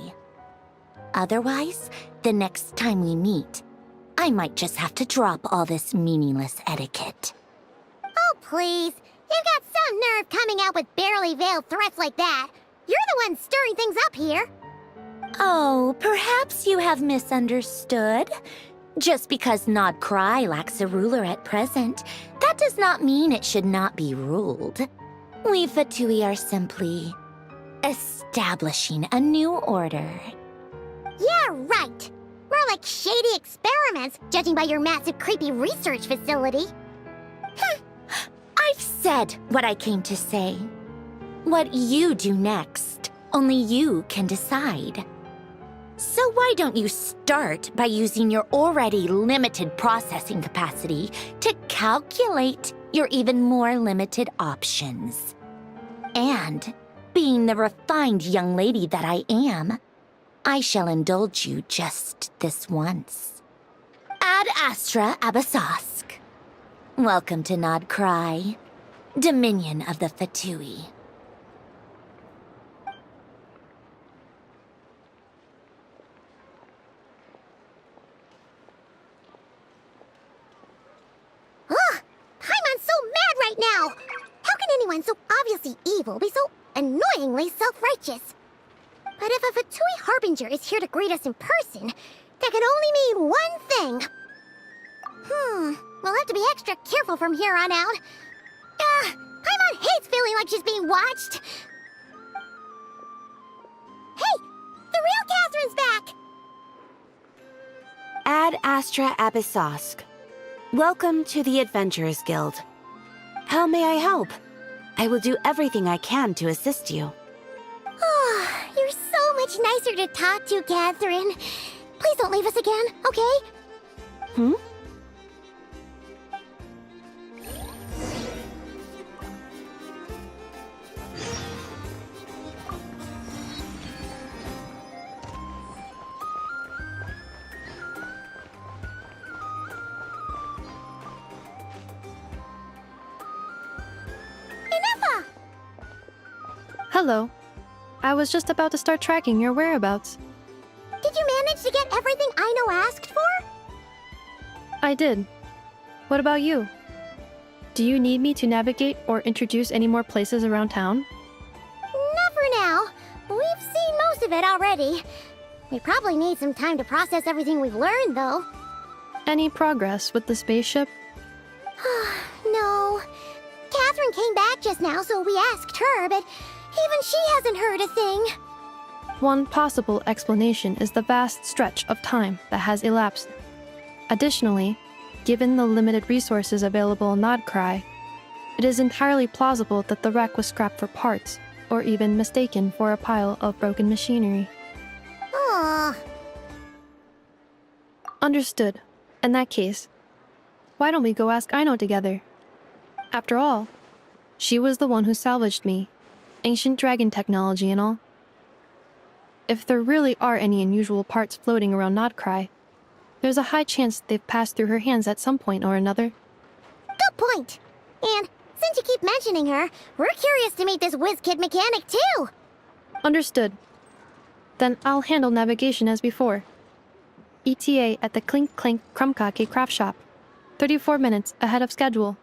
Otherwise, the next time we meet, I might just have to drop all this meaningless etiquette. Oh, please. You've got some nerve coming out with barely veiled threats like that. You're the one stirring things up here. Oh, perhaps you have misunderstood. Just because Nod-Krai lacks a ruler at present, that does not mean it should not be ruled. We Fatui are simply establishing a new order. Yeah, right. More like shady experiments, judging by your massive, creepy research facility. I've said what I came to say. What you do next, only you can decide. So why don't you start by using your already limited processing capacity to calculate your even more limited options? And, being the refined young lady that I am, I shall indulge you just this once. Ad Astra Abasask. Welcome to Nod-Krai, Dominion of the Fatui. Ugh! Paimon's so mad right now! How can anyone so obviously evil be so annoyingly self-righteous? But if a Fatui Harbinger is here to greet us in person, that can only mean one thing. We'll have to be extra careful from here on out. Paimon hates feeling like she's being watched. Hey! The real Catherine's back! Ad Astra Abyssosque. Welcome to the Adventurers Guild. How may I help? I will do everything I can to assist you. Oh, you're so much nicer to talk to, Catherine. Please don't leave us again, okay? Hello. I was just about to start tracking your whereabouts. Did you manage to get everything Aino asked for? I did. What about you? Do you need me to navigate or introduce any more places around town? Not for now. We've seen most of it already. We probably need some time to process everything we've learned, though. Any progress with the spaceship? No. Catherine came back just now, so we asked her, but even she hasn't heard a thing. One possible explanation is the vast stretch of time that has elapsed. Additionally, given the limited resources available in Nod-Krai, it is entirely plausible that the wreck was scrapped for parts, or even mistaken for a pile of broken machinery. Aww. Understood. In that case, why don't we go ask Aino together? After all, she was the one who salvaged me. Ancient dragon technology and all. If there really are any unusual parts floating around Nod-Krai, there's a high chance they've passed through her hands at some point or another. Good point. And since you keep mentioning her, we're curious to meet this whiz-kid mechanic too. Understood. Then I'll handle navigation as before. ETA at the Clink Clank Krumkake craft shop. 34 minutes ahead of schedule.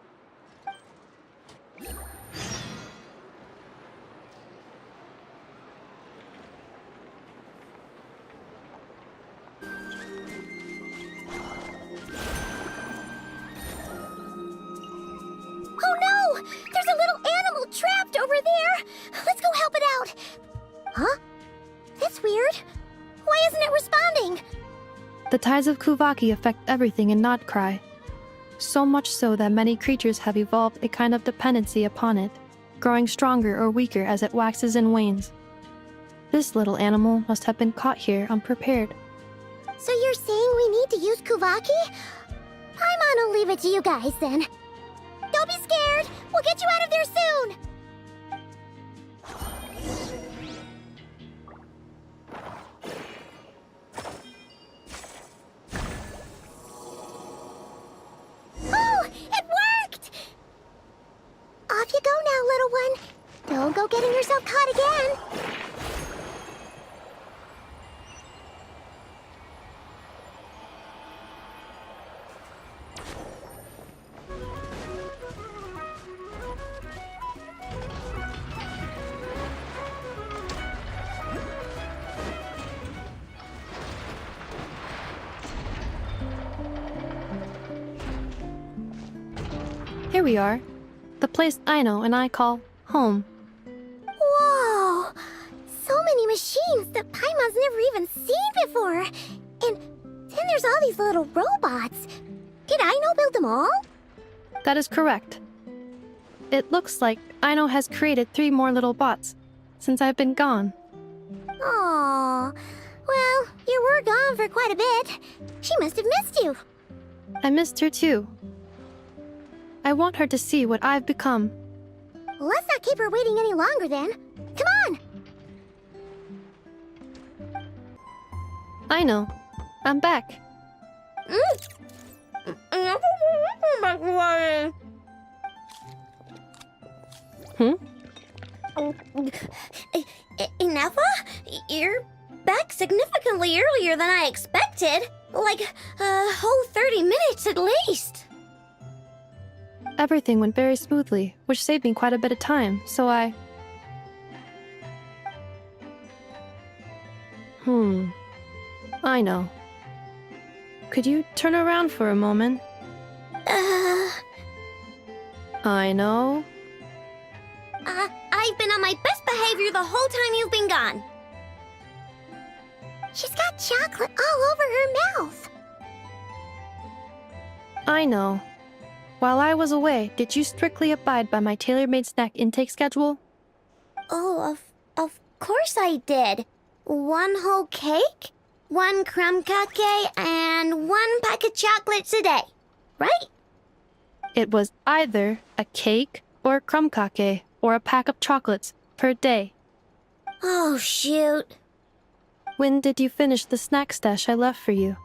Oh no! There's a little animal trapped over there! Let's go help it out! Huh? That's weird. Why isn't it responding? The tides of Kuvaki affect everything in Nod-Krai. So much so that many creatures have evolved a kind of dependency upon it, growing stronger or weaker as it waxes and wanes. This little animal must have been caught here unprepared. So you're saying we need to use Kuvaki? Paimon will leave it to you guys then. Don't be scared! We'll get you out of there soon! Oh! It worked! Off you go now, little one. Don't go getting yourself caught again. Here we are. The place Aino and I call home. Whoa! So many machines that Paimon's never even seen before. And then there's all these little robots. Did Aino build them all? That is correct. It looks like Aino has created 3 more little bots since I've been gone. Aww. Well, you were gone for quite a bit. She must have missed you. I missed her too. I want her to see what I've become. Let's not keep her waiting any longer then. Come on! I know. I'm back. Hmm? Nefa? You're back significantly earlier than I expected. Like, a whole 30 minutes at least. Everything went very smoothly, which saved me quite a bit of time, so I... I know. Could you turn around for a moment? I know. I've been on my best behavior the whole time you've been gone. She's got chocolate all over her mouth. I know. While I was away, did you strictly abide by my tailor-made snack intake schedule? Oh, of course I did. 1 whole cake, 1 crumb cake, and 1 pack of chocolates a day, right? It was either a cake or a crumb cake or a pack of chocolates per day. Oh, shoot. When did you finish the snack stash I left for you?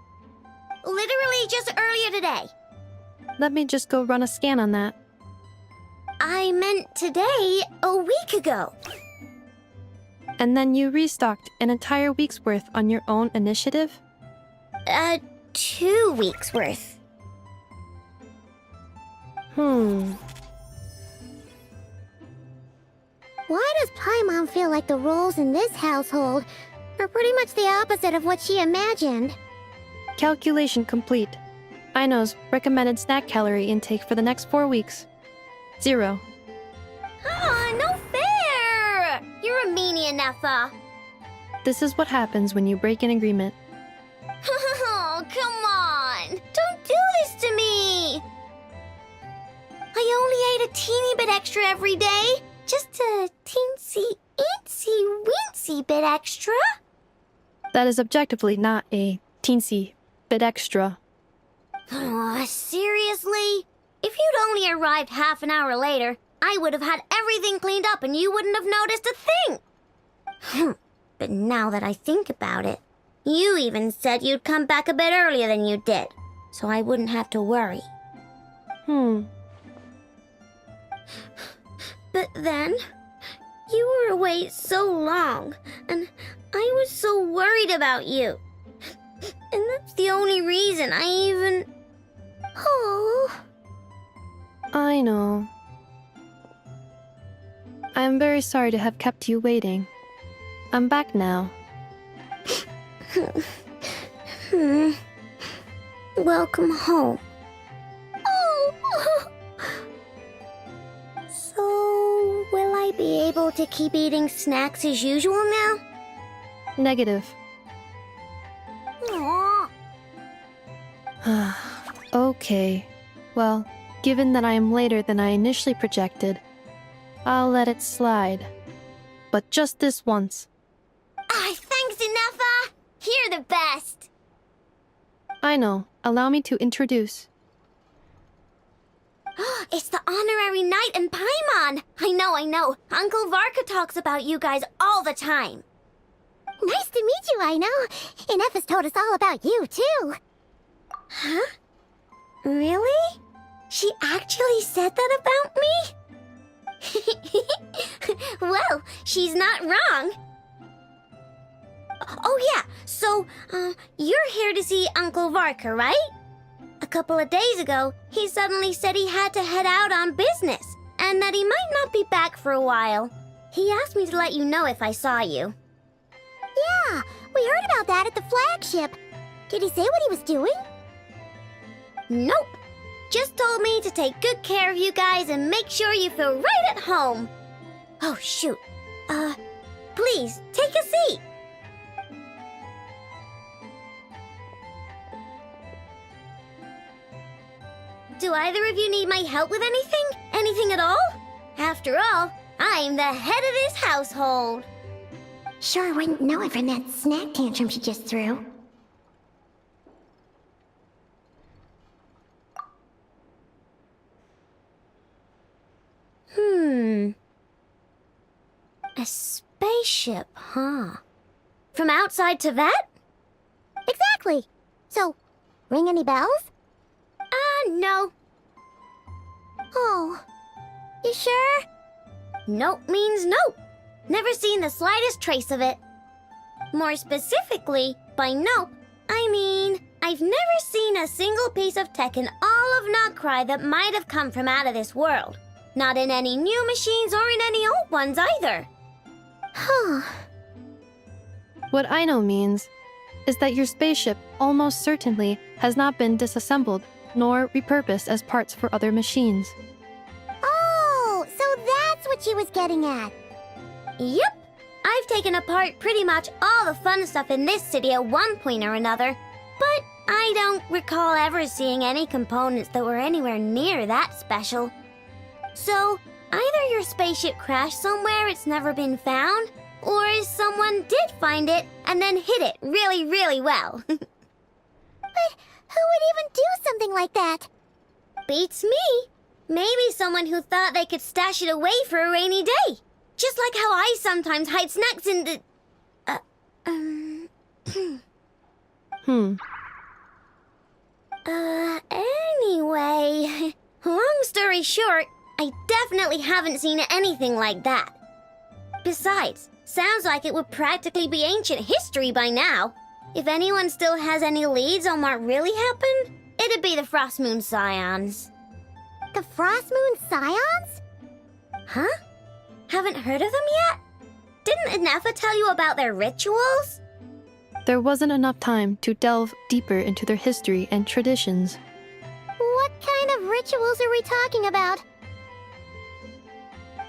Literally just earlier today. Let me just go run a scan on that. I meant today, a week ago. And then you restocked an entire week's worth on your own initiative? 2 weeks worth. Why does Paimon feel like the roles in this household are pretty much the opposite of what she imagined? Calculation complete. Aino's recommended snack calorie intake for the next 4 weeks. 0. No fair! You're a meanie, Nefa. This is what happens when you break an agreement. Oh, come on! Don't do this to me! I only ate a teeny bit extra every day. Just a teensy bit extra. That is objectively not a teensy bit extra. Oh, seriously? If you'd only arrived half an hour later, I would have had everything cleaned up and you wouldn't have noticed a thing. But now that I think about it, you even said you'd come back a bit earlier than you did, so I wouldn't have to worry. But then, you were away so long, and I was so worried about you. And that's the only reason I even... Oh... I know. I am very sorry to have kept you waiting. I'm back now. Welcome home. Oh. So, will I be able to keep eating snacks as usual now? Negative. Aww. Okay. Well, given that I am later than I initially projected, I'll let it slide. But just this once. Thanks, Nefa! You're the best! I know. Allow me to introduce. It's the honorary knight and Paimon! I know. Uncle Varka talks about you guys all the time. Nice to meet you, I know. And Nefa's told us all about you, too. Huh? Really? She actually said that about me? Well, she's not wrong. Oh yeah, so, you're here to see Uncle Varka, right? A couple of days ago, he suddenly said he had to head out on business, and that he might not be back for a while. He asked me to let you know if I saw you. Yeah, we heard about that at the flagship. Did he say what he was doing? Nope. Just told me to take good care of you guys and make sure you feel right at home. Oh, shoot. Please, take a seat. Do either of you need my help with anything? Anything at all? After all, I'm the head of this household. Sure wouldn't know it from that snack tantrum she just threw. A spaceship, huh? From outside to that? Exactly. So, ring any bells? No. Oh, you sure? Nope means nope. Never seen the slightest trace of it. More specifically, by nope, I mean, I've never seen a single piece of tech in all of Nod-Krai that might have come from out of this world. Not in any new machines or in any old ones either. Huh. What Aino means is that your spaceship almost certainly has not been disassembled nor repurposed as parts for other machines. Oh, so that's what she was getting at. Yep. I've taken apart pretty much all the fun stuff in this city at one point or another, but I don't recall ever seeing any components that were anywhere near that special. So, either your spaceship crashed somewhere it's never been found, or someone did find it and then hid it really, really well. But who would even do something like that? Beats me. Maybe someone who thought they could stash it away for a rainy day. Just like how I sometimes hide snacks in the... Anyway, long story short, I definitely haven't seen anything like that. Besides, sounds like it would practically be ancient history by now. If anyone still has any leads on what really happened, it'd be the Frost Moon Scions. The Frost Moon Scions? Huh? Haven't heard of them yet? Didn't Inefa tell you about their rituals? There wasn't enough time to delve deeper into their history and traditions. What kind of rituals are we talking about?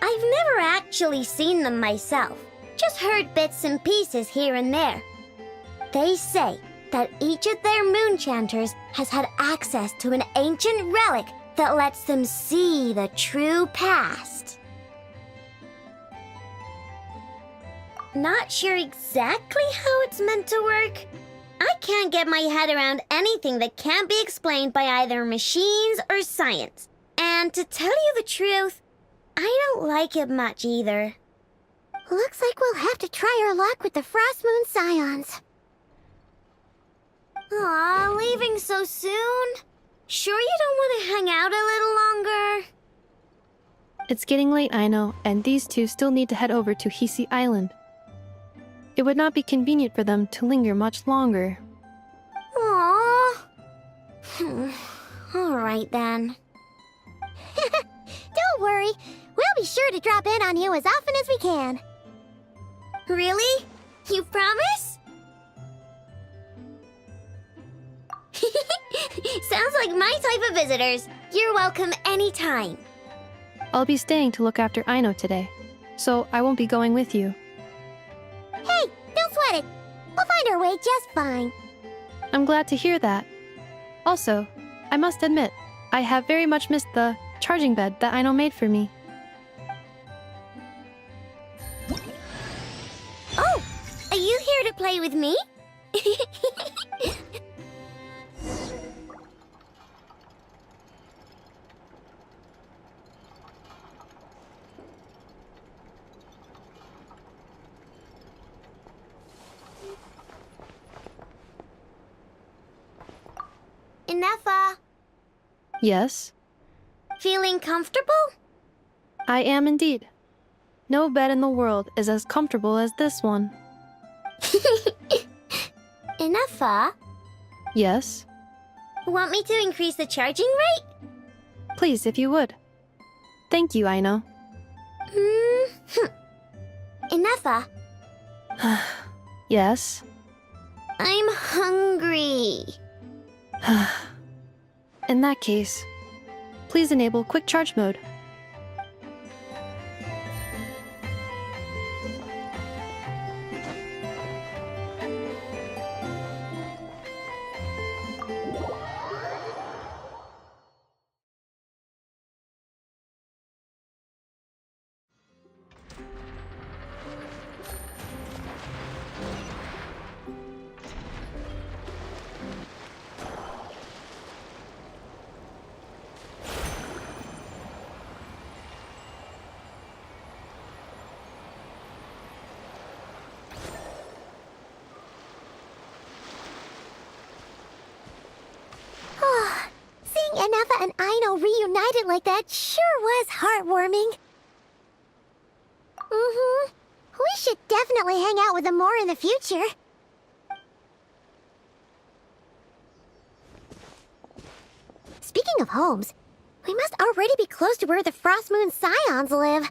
I've never actually seen them myself, just heard bits and pieces here and there. They say that each of their moon chanters has had access to an ancient relic that lets them see the true past. Not sure exactly how it's meant to work. I can't get my head around anything that can't be explained by either machines or science. And to tell you the truth, I don't like it much either. Looks like we'll have to try our luck with the Frost Moon Scions. Aw, leaving so soon? Sure you don't want to hang out a little longer? It's getting late, I know, and these two still need to head over to Hisi Island. It would not be convenient for them to linger much longer. Aww. Alright then. Don't worry, we'll be sure to drop in on you as often as we can. Really? You promise? Sounds like my type of visitors. You're welcome anytime. I'll be staying to look after Aino today, so I won't be going with you. Hey, don't sweat it. We'll find our way just fine. I'm glad to hear that. Also, I must admit, I have very much missed the charging bed that Aino made for me. Oh, are you here to play with me? Inefa, Yes, feeling comfortable? I am indeed. No bed in the world is as comfortable as this one. Inefa, Yes, want me to increase the charging rate? please if you would. Thank you, Aino. Inefa, Yes. I'm hungry. In that case, please enable quick charge mode. like that sure was heartwarming. Mm-hmm. We should definitely hang out with them more in the future. Speaking of homes, we must already be close to where the Frost Moon Scions live.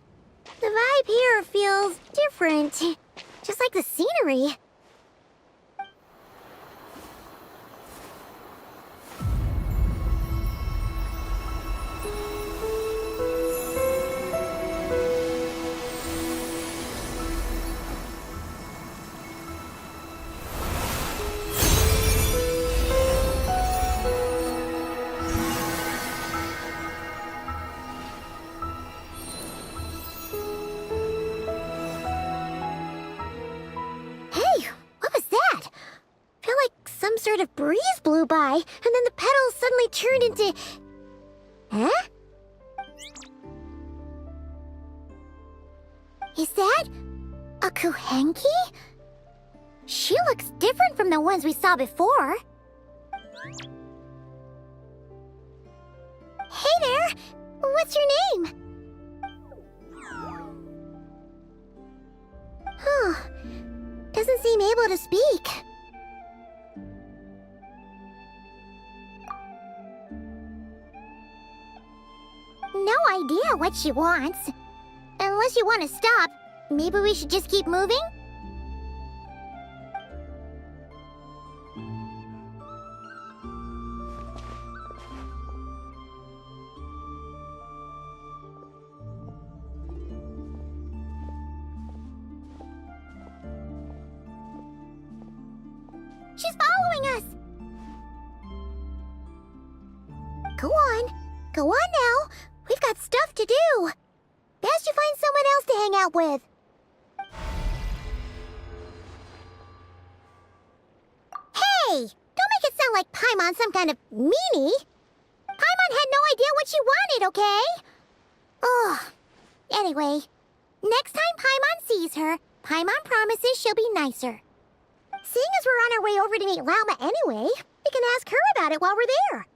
The vibe here feels different, just like the scenery. Sort of breeze blew by, and then the petals suddenly turned into... Huh? Is that... a Kuhenki? She looks different from the ones we saw before. Hey there! What's your name? Huh. Doesn't seem able to speak. No idea what she wants. Unless you want to stop, maybe we should just keep moving? She's following us! Go on. Go on now. We've got stuff to do. Best you find someone else to hang out with. Hey! Don't make it sound like Paimon's some kind of meanie. Paimon had no idea what she wanted, okay? Ugh. Anyway, next time Paimon sees her, Paimon promises she'll be nicer. Seeing as we're on our way over to meet Lauma anyway, we can ask her about it while we're there.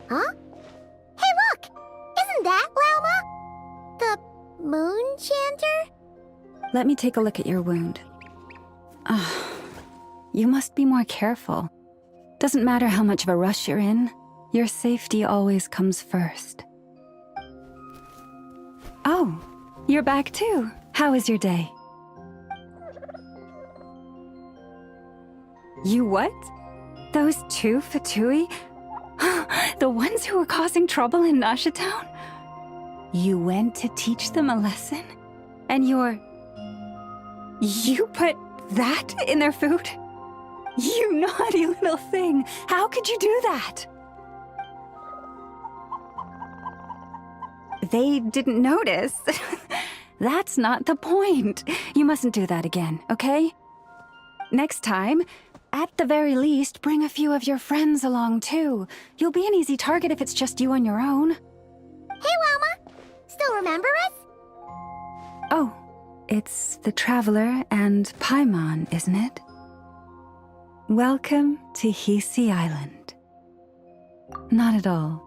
Huh? Hey, look! Isn't that Lauma? The moon chanter? Let me take a look at your wound. You must be more careful. Doesn't matter how much of a rush you're in, your safety always comes first. Oh, you're back too. How was your day? You what? Those two Fatui? The ones who were causing trouble in Nasha Town? You went to teach them a lesson? And you put that in their food? You naughty little thing! How could you do that? They didn't notice. That's not the point. You mustn't do that again, okay? Next time, at the very least, bring a few of your friends along too. You'll be an easy target if it's just you on your own. Hey, Lauma! Still remember us? Oh, it's the Traveler and Paimon, isn't it? Welcome to Hisi Island. Not at all.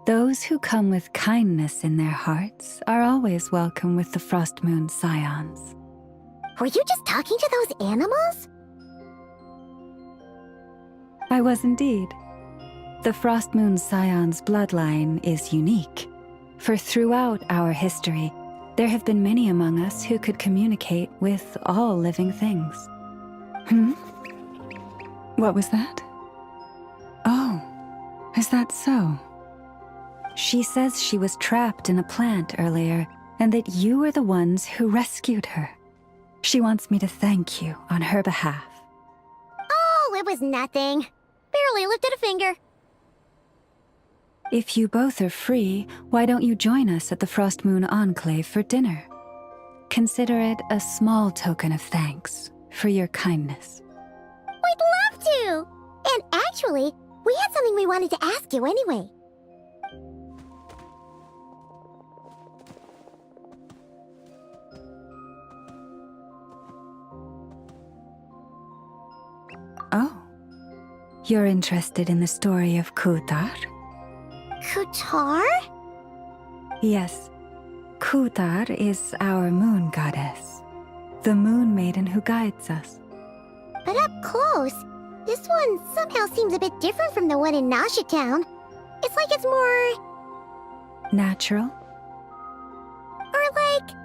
Those who come with kindness in their hearts are always welcome with the Frost Moon Scions. Were you just talking to those animals? I was indeed. The Frost Moon Scions bloodline is unique, for throughout our history, there have been many among us who could communicate with all living things. What was that? Oh, is that so? She says she was trapped in a plant earlier, and that you were the ones who rescued her. She wants me to thank you on her behalf. Oh, it was nothing. Barely lifted a finger. If you both are free, why don't you join us at the Frost Moon Enclave for dinner? Consider it a small token of thanks for your kindness. We'd love to! And actually, we had something we wanted to ask you anyway. Oh. You're interested in the story of Kutar? Kutar? Yes. Kutar is our moon goddess, the moon maiden who guides us. But up close, this one somehow seems a bit different from the one in Nasha Town. It's like it's more... Natural? or like...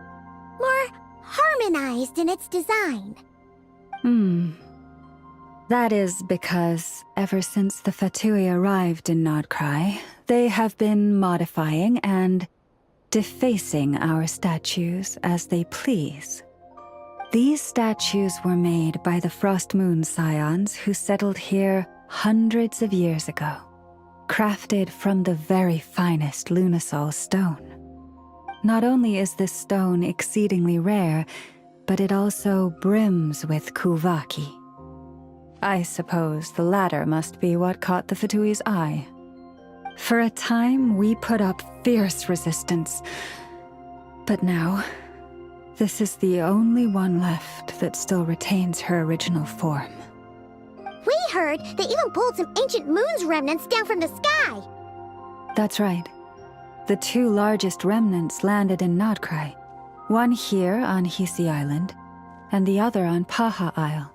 more harmonized in its design. That is because ever since the Fatui arrived in Nod-Krai, they have been modifying and defacing our statues as they please. These statues were made by the Frost Moon Scions who settled here hundreds of years ago, crafted from the very finest Lunasol stone. Not only is this stone exceedingly rare, but it also brims with Kuvaki. I suppose the latter must be what caught the Fatui's eye. For a time, we put up fierce resistance, but now, this is the only one left that still retains her original form. We heard they even pulled some ancient moon's remnants down from the sky. That's right. The two largest remnants landed in Nod-Krai, one here on Hisi Island, and the other on Paha Isle.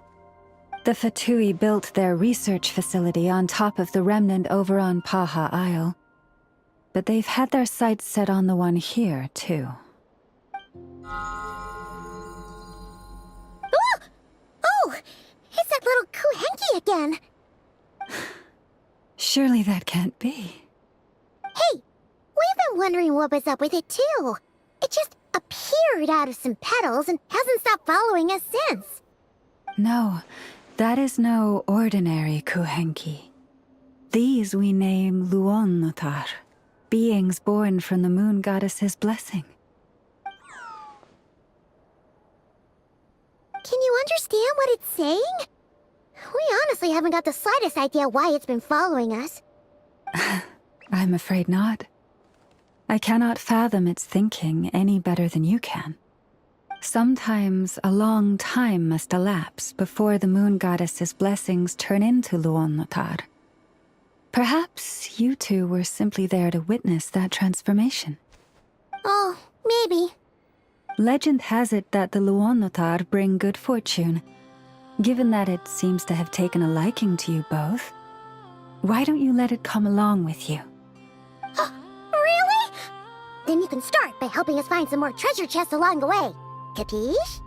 The Fatui built their research facility on top of the remnant over on Paha Isle, but they've had their sights set on the one here, too. Oh! It's that little Kuhenki again! Surely that can't be. Hey! We've been wondering what was up with it, too. It just appeared out of some petals and hasn't stopped following us since. No, that is no ordinary Kuhenki. These we name Luon-Notar, beings born from the moon goddess's blessing. Can you understand what it's saying? We honestly haven't got the slightest idea why it's been following us. I'm afraid not. I cannot fathom its thinking any better than you can. Sometimes a long time must elapse before the moon goddess's blessings turn into Luon-Notar. Perhaps you two were simply there to witness that transformation. Oh, maybe. Legend has it that the Luon-Notar bring good fortune. Given that it seems to have taken a liking to you both, why don't you let it come along with you? Really? Then you can start by helping us find some more treasure chests along the way. Capiche?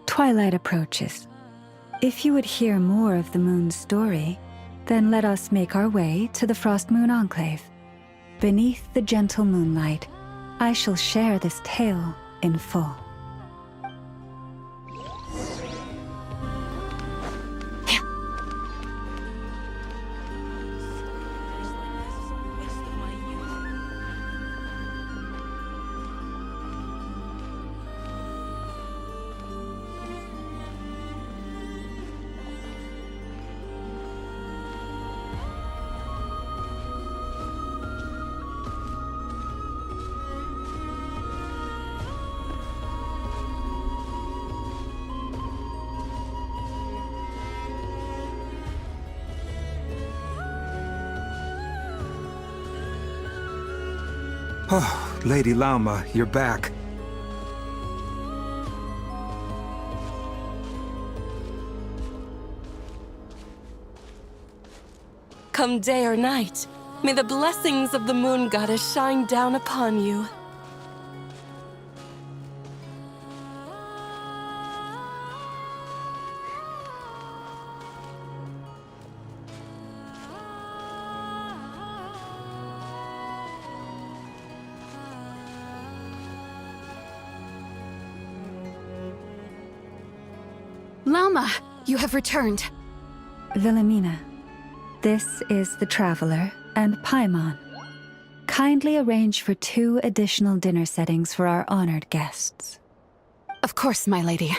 Twilight approaches. If you would hear more of the moon's story, then let us make our way to the Frost Moon Enclave. Beneath the gentle moonlight, I shall share this tale in full. Oh, Lady Lauma, you're back. Come day or night, may the blessings of the moon goddess shine down upon you. Lauma, you have returned. Wilhelmina, this is the Traveler and Paimon. Kindly arrange for 2 additional dinner settings for our honored guests. Of course, my lady.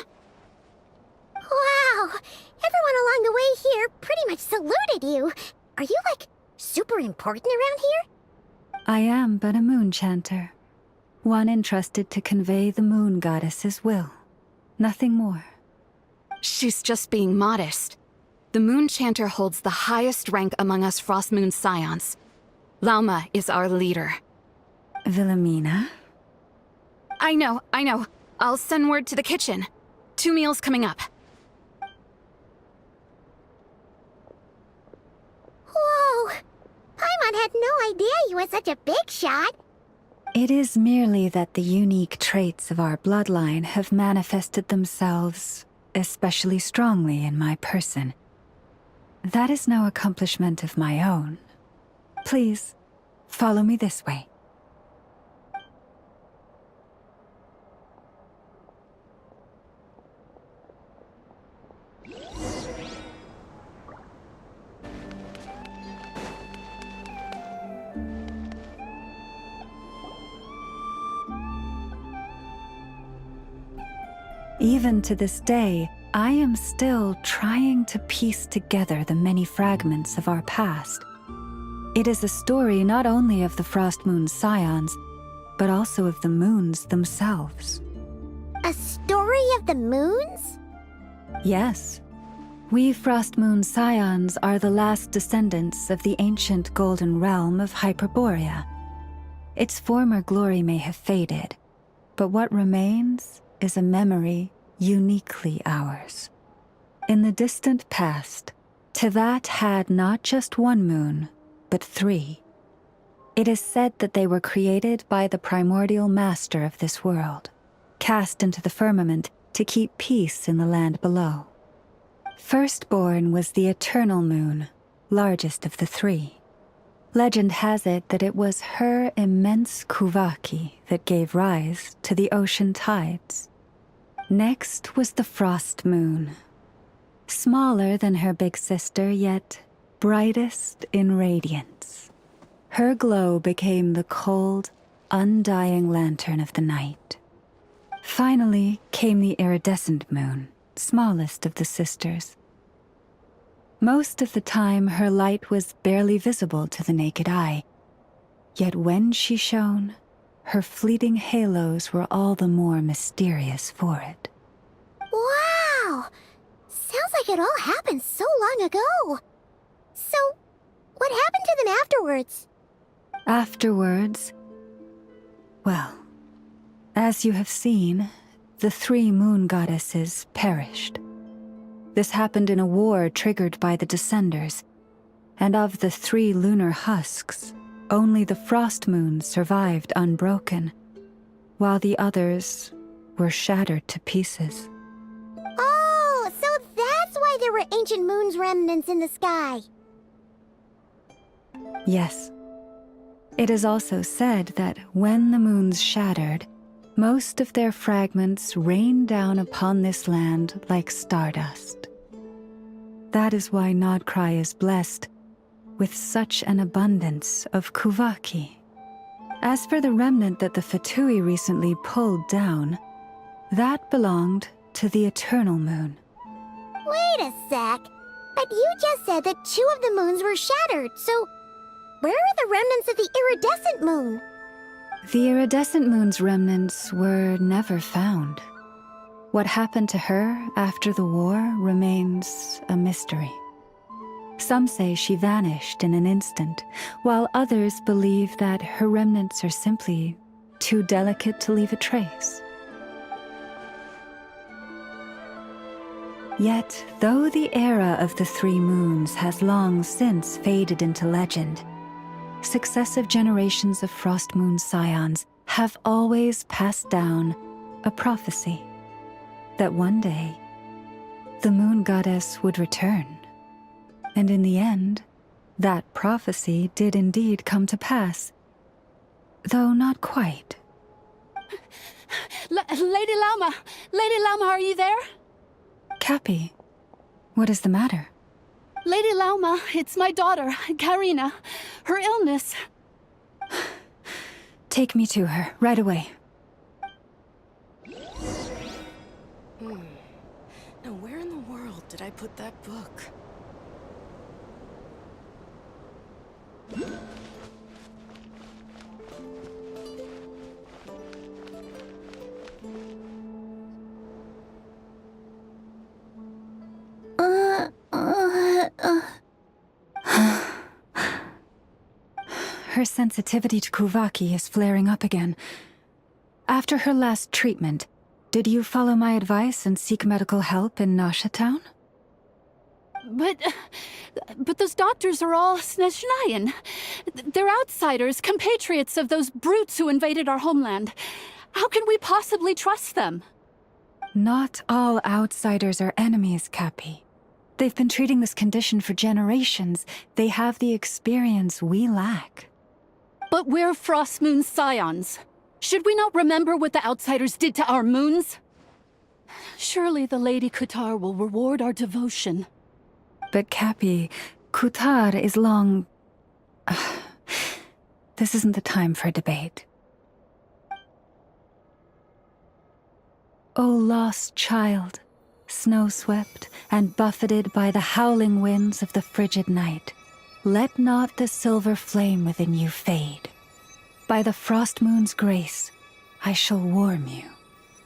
Wow! Everyone along the way here pretty much saluted you. Are you, like, super important around here? I am but a moon chanter, one entrusted to convey the moon goddess's will. Nothing more. She's just being modest. The Moon Chanter holds the highest rank among us Frost Moon Scions. Lauma is our leader. Wilhelmina? I know. I'll send word to the kitchen. 2 meals coming up. Whoa! Paimon had no idea you were such a big shot. It is merely that the unique traits of our bloodline have manifested themselves especially strongly in my person. That is no accomplishment of my own. Please, follow me this way. Even to this day, I am still trying to piece together the many fragments of our past. It is a story not only of the Frost Moon Scions, but also of the moons themselves. A story of the moons? Yes. We Frost Moon Scions are the last descendants of the ancient golden realm of Hyperborea. Its former glory may have faded, but what remains is a memory uniquely ours. In the distant past, Teyvat had not just 1 moon, but 3. It is said that they were created by the primordial master of this world, cast into the firmament to keep peace in the land below. Firstborn was the eternal moon, largest of the 3. Legend has it that it was her immense Kuvaki that gave rise to the ocean tides. Next was the Frost Moon. Smaller than her big sister, yet brightest in radiance. Her glow became the cold, undying lantern of the night. Finally came the iridescent moon, smallest of the sisters. Most of the time, her light was barely visible to the naked eye. Yet when she shone, her fleeting halos were all the more mysterious for it. Wow! Sounds like it all happened so long ago. So, what happened to them afterwards? Afterwards, well, as you have seen, the 3 moon goddesses perished. This happened in a war triggered by the Descenders, and of the 3 lunar husks, only the Frost Moon survived unbroken, while the others were shattered to pieces. Oh, so that's why there were ancient moon's remnants in the sky. Yes. It is also said that when the moons shattered, most of their fragments rained down upon this land like stardust. That is why Nod-Krai is blessed with such an abundance of Kuvaki. As for the remnant that the Fatui recently pulled down, that belonged to the Eternal Moon. Wait a sec. But you just said that 2 of the moons were shattered, so where are the remnants of the iridescent moon? The iridescent moon's remnants were never found. What happened to her after the war remains a mystery. Some say she vanished in an instant, while others believe that her remnants are simply too delicate to leave a trace. Yet, though the era of the 3 moons has long since faded into legend, successive generations of Frost Moon Scions have always passed down a prophecy that one day the moon goddess would return. And in the end, that prophecy did indeed come to pass, though not quite. Lady Lauma! Lady Lauma, are you there? Cappy, what is the matter? Lady Lauma, it's my daughter, Karina. Her illness. Take me to her, right away. Now where in the world did I put that book? Her sensitivity to Kuvaki is flaring up again. After her last treatment, did you follow my advice and seek medical help in Nasha Town? But those doctors are all Snezhnayan. They're outsiders, compatriots of those brutes who invaded our homeland. How can we possibly trust them? Not all outsiders are enemies, Cappy. They've been treating this condition for generations. They have the experience we lack. But we're Frost Moon Scions. Should we not remember what the outsiders did to our moons? Surely the Lady Kutar will reward our devotion. But Cappy, Kutar is long... This isn't the time for a debate. O lost child, snow-swept and buffeted by the howling winds of the frigid night, let not the silver flame within you fade. By the frost moon's grace, I shall warm you,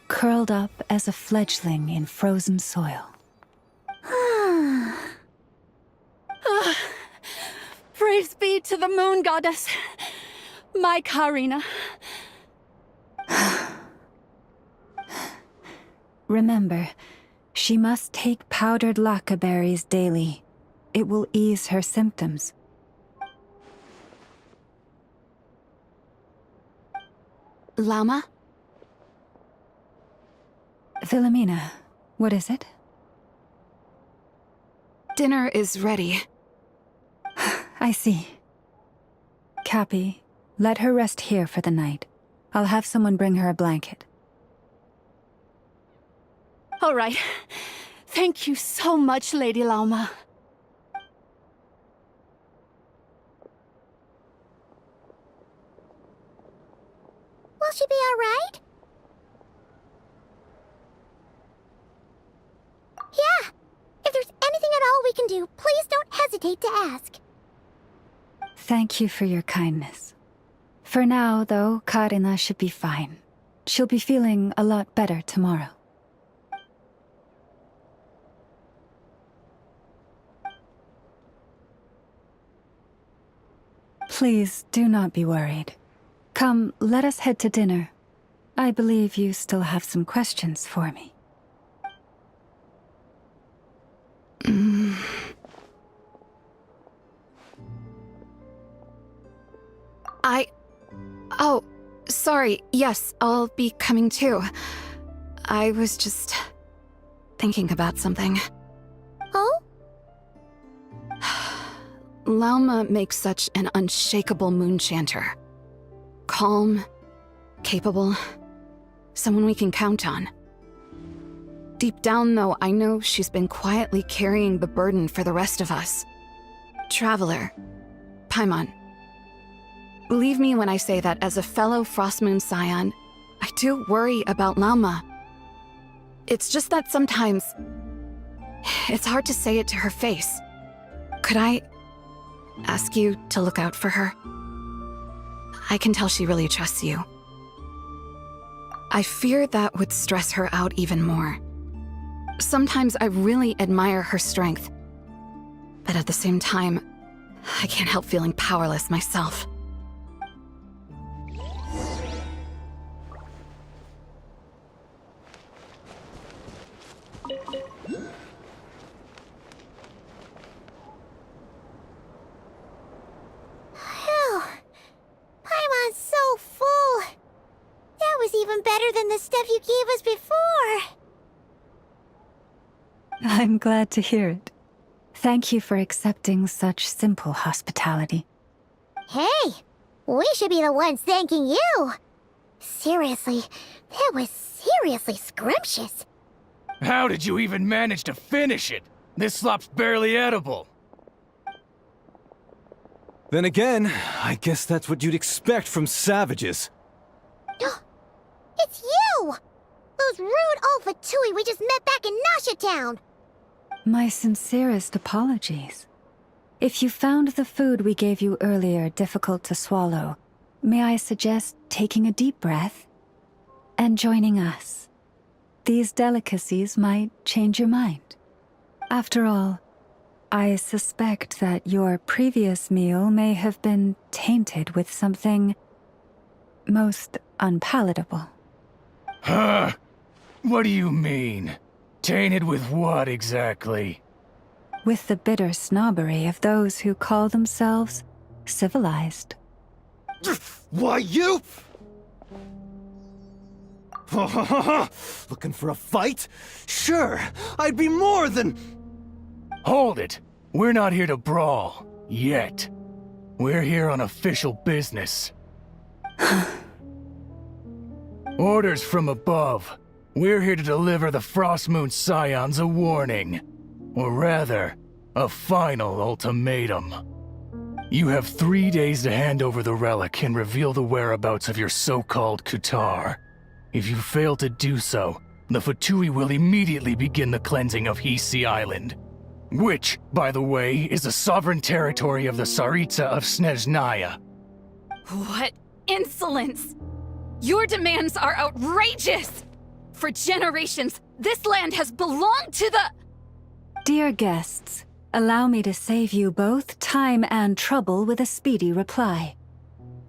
curled up as a fledgling in frozen soil. Praise be to the moon goddess, my Karina. Remember, she must take powdered laka berries daily. It will ease her symptoms. Lauma? Philomena, what is it? Dinner is ready. I see. Cappy, let her rest here for the night. I'll have someone bring her a blanket. All right. Thank you so much, Lady Lauma. Will she be all right? Yeah. If there's anything at all we can do, please don't hesitate to ask. Thank you for your kindness. For now, though, Karina should be fine. She'll be feeling a lot better tomorrow. Please do not be worried. Come, let us head to dinner. I believe you still have some questions for me. Oh, sorry. Yes, I'll be coming too. I was just thinking about something. Oh? Lauma makes such an unshakable moon chanter. Calm, capable, someone we can count on. Deep down, though, I know she's been quietly carrying the burden for the rest of us. Traveler, Paimon, believe me when I say that as a fellow Frostmoon Scion, I do worry about Lauma. It's just that sometimes it's hard to say it to her face. Could I ask you to look out for her? I can tell she really trusts you. I fear that would stress her out even more. Sometimes I really admire her strength, but at the same time, I can't help feeling powerless myself. Phew. Paimon's so full. That was even better than the stuff you gave us before. I'm glad to hear it. Thank you for accepting such simple hospitality. Hey, we should be the ones thanking you. Seriously, that was seriously scrumptious. How did you even manage to finish it? This slop's barely edible. Then again, I guess that's what you'd expect from savages. It's you! Those rude old Fatui we just met back in Nasha Town! My sincerest apologies. If you found the food we gave you earlier difficult to swallow, may I suggest taking a deep breath and joining us? These delicacies might change your mind. After all, I suspect that your previous meal may have been tainted with something most unpalatable. Huh? What do you mean? Tainted with what exactly? With the bitter snobbery of those who call themselves civilized. Why, you? Looking for a fight? Sure, I'd be more than... Hold it! We're not here to brawl. Yet. We're here on official business. Orders from above. We're here to deliver the Frostmoon Scions a warning. Or rather, a final ultimatum. You have 3 days to hand over the relic and reveal the whereabouts of your so-called Kutar. If you fail to do so, the Fatui will immediately begin the cleansing of Hisi Island. Which, by the way, is the sovereign territory of the Tsaritsa of Snezhnaya. What insolence! Your demands are outrageous! For generations, this land has belonged to the... Dear guests, allow me to save you both time and trouble with a speedy reply.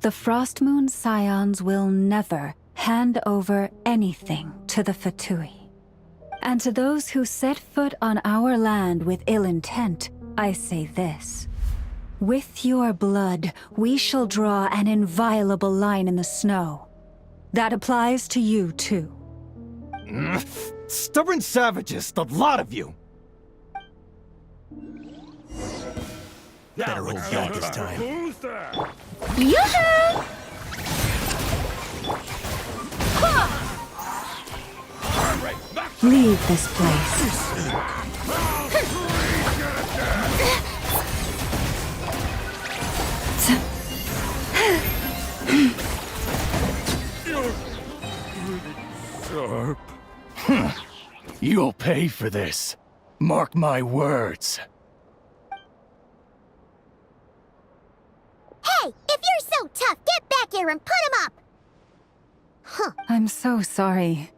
The Frostmoon Scions will never hand over anything to the Fatui. And to those who set foot on our land with ill intent, I say this. With your blood, we shall draw an inviolable line in the snow. That applies to you, too. Stubborn savages, the lot of you! Better hold back this time. Yoo-hoo! Leave this place. Sharp. You'll pay for this. Mark my words. Hey, if you're so tough, get back here and put him up! Huh. I'm so sorry.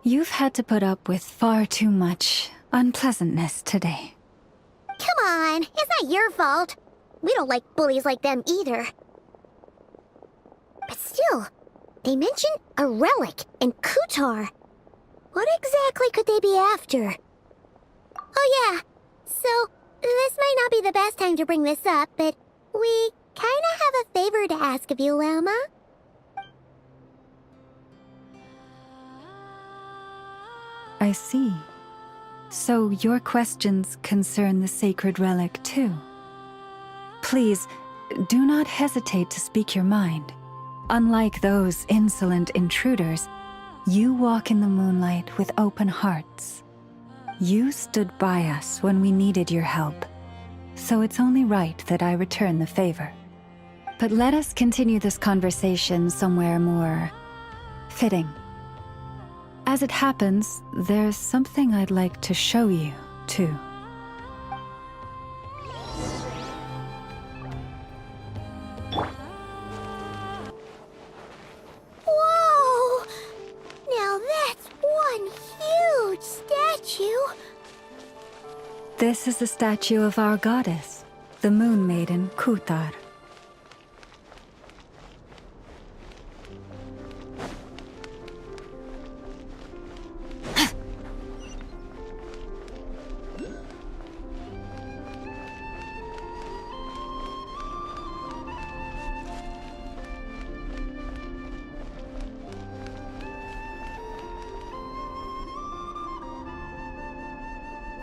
You've had to put up with far too much unpleasantness today. Come on, it's not your fault. We don't like bullies like them either. But still, they mention a relic and Kutar. What exactly could they be after? Oh yeah, so this might not be the best time to bring this up, but we kinda have a favor to ask of you, Lama. I see. So your questions concern the sacred relic too. Please, do not hesitate to speak your mind. Unlike those insolent intruders, you walk in the moonlight with open hearts. You stood by us when we needed your help, so it's only right that I return the favor. But let us continue this conversation somewhere more fitting. As it happens, there's something I'd like to show you, too. Whoa! Now that's one huge statue. This is the statue of our goddess, the Moon Maiden Kutar.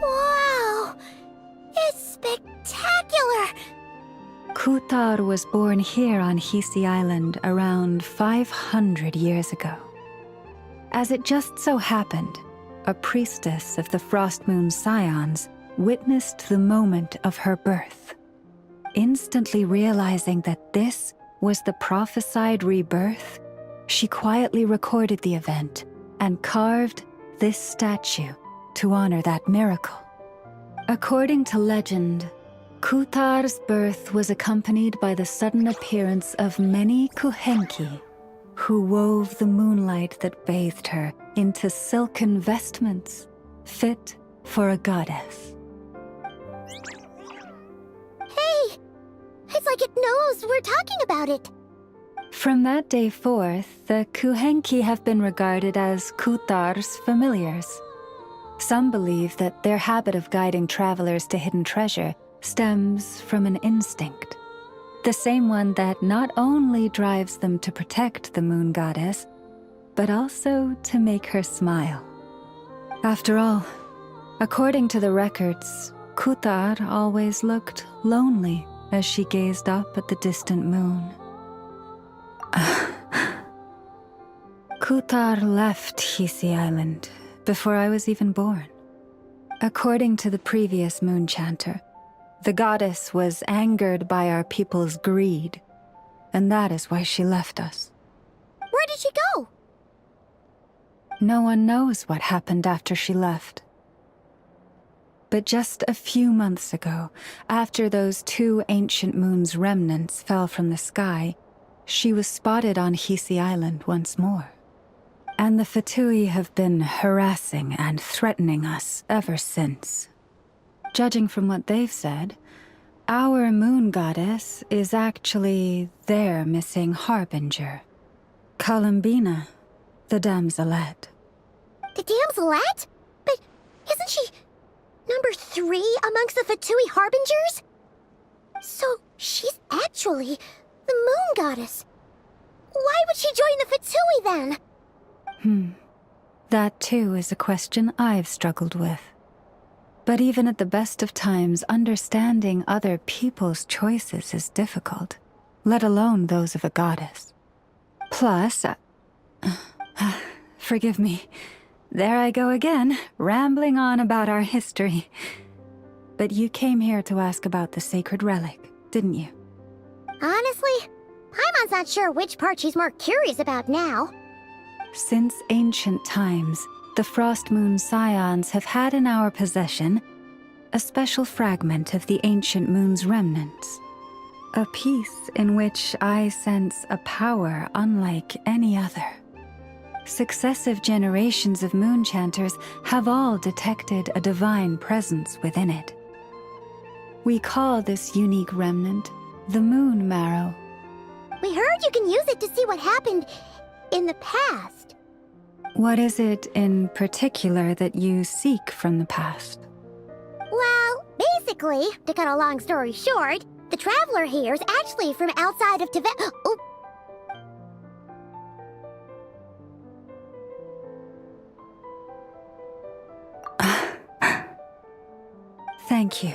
Wow! It's spectacular! Kutar was born here on Hisi Island around 500 years ago. As it just so happened, a priestess of the Frost Moon Scions, witnessed the moment of her birth. Instantly realizing that this was the prophesied rebirth, she quietly recorded the event and carved this statue to honor that miracle. According to legend, Kutar's birth was accompanied by the sudden appearance of many Kuhenki, who wove the moonlight that bathed her into silken vestments fit for a goddess. Hey! It's like it knows we're talking about it. From that day forth, the Kuhenki have been regarded as Kutar's familiars. Some believe that their habit of guiding travelers to hidden treasure stems from an instinct. The same one that not only drives them to protect the moon goddess, but also to make her smile. After all, according to the records, Kutar always looked lonely as she gazed up at the distant moon. Kutar left Hisi Island before I was even born. According to the previous moon chanter, the goddess was angered by our people's greed, and that is why she left us. Where did she go? No one knows what happened after she left. But just a few months ago, after those 2 ancient moon's remnants fell from the sky, she was spotted on Hisi Island once more. And the Fatui have been harassing and threatening us ever since. Judging from what they've said, our moon goddess is actually their missing harbinger, Columbina, the damselette. The damselette? But isn't she number 3 amongst the Fatui harbingers? So she's actually the moon goddess. Why would she join the Fatui then? That too is a question I've struggled with. But even at the best of times, understanding other people's choices is difficult, let alone those of a goddess. Plus, forgive me, there I go again, rambling on about our history. But you came here to ask about the sacred relic, didn't you? Honestly, Paimon's not sure which part she's more curious about now. Since ancient times, the Frost Moon Scions have had in our possession a special fragment of the ancient moon's remnants. A piece in which I sense a power unlike any other. Successive generations of moon chanters have all detected a divine presence within it. We call this unique remnant the Moon Marrow. We heard you can use it to see what happened in the past. What is it in particular that you seek from the past? Well, basically, to cut a long story short, the traveler here is actually from outside of Tibet. Oh. Thank you.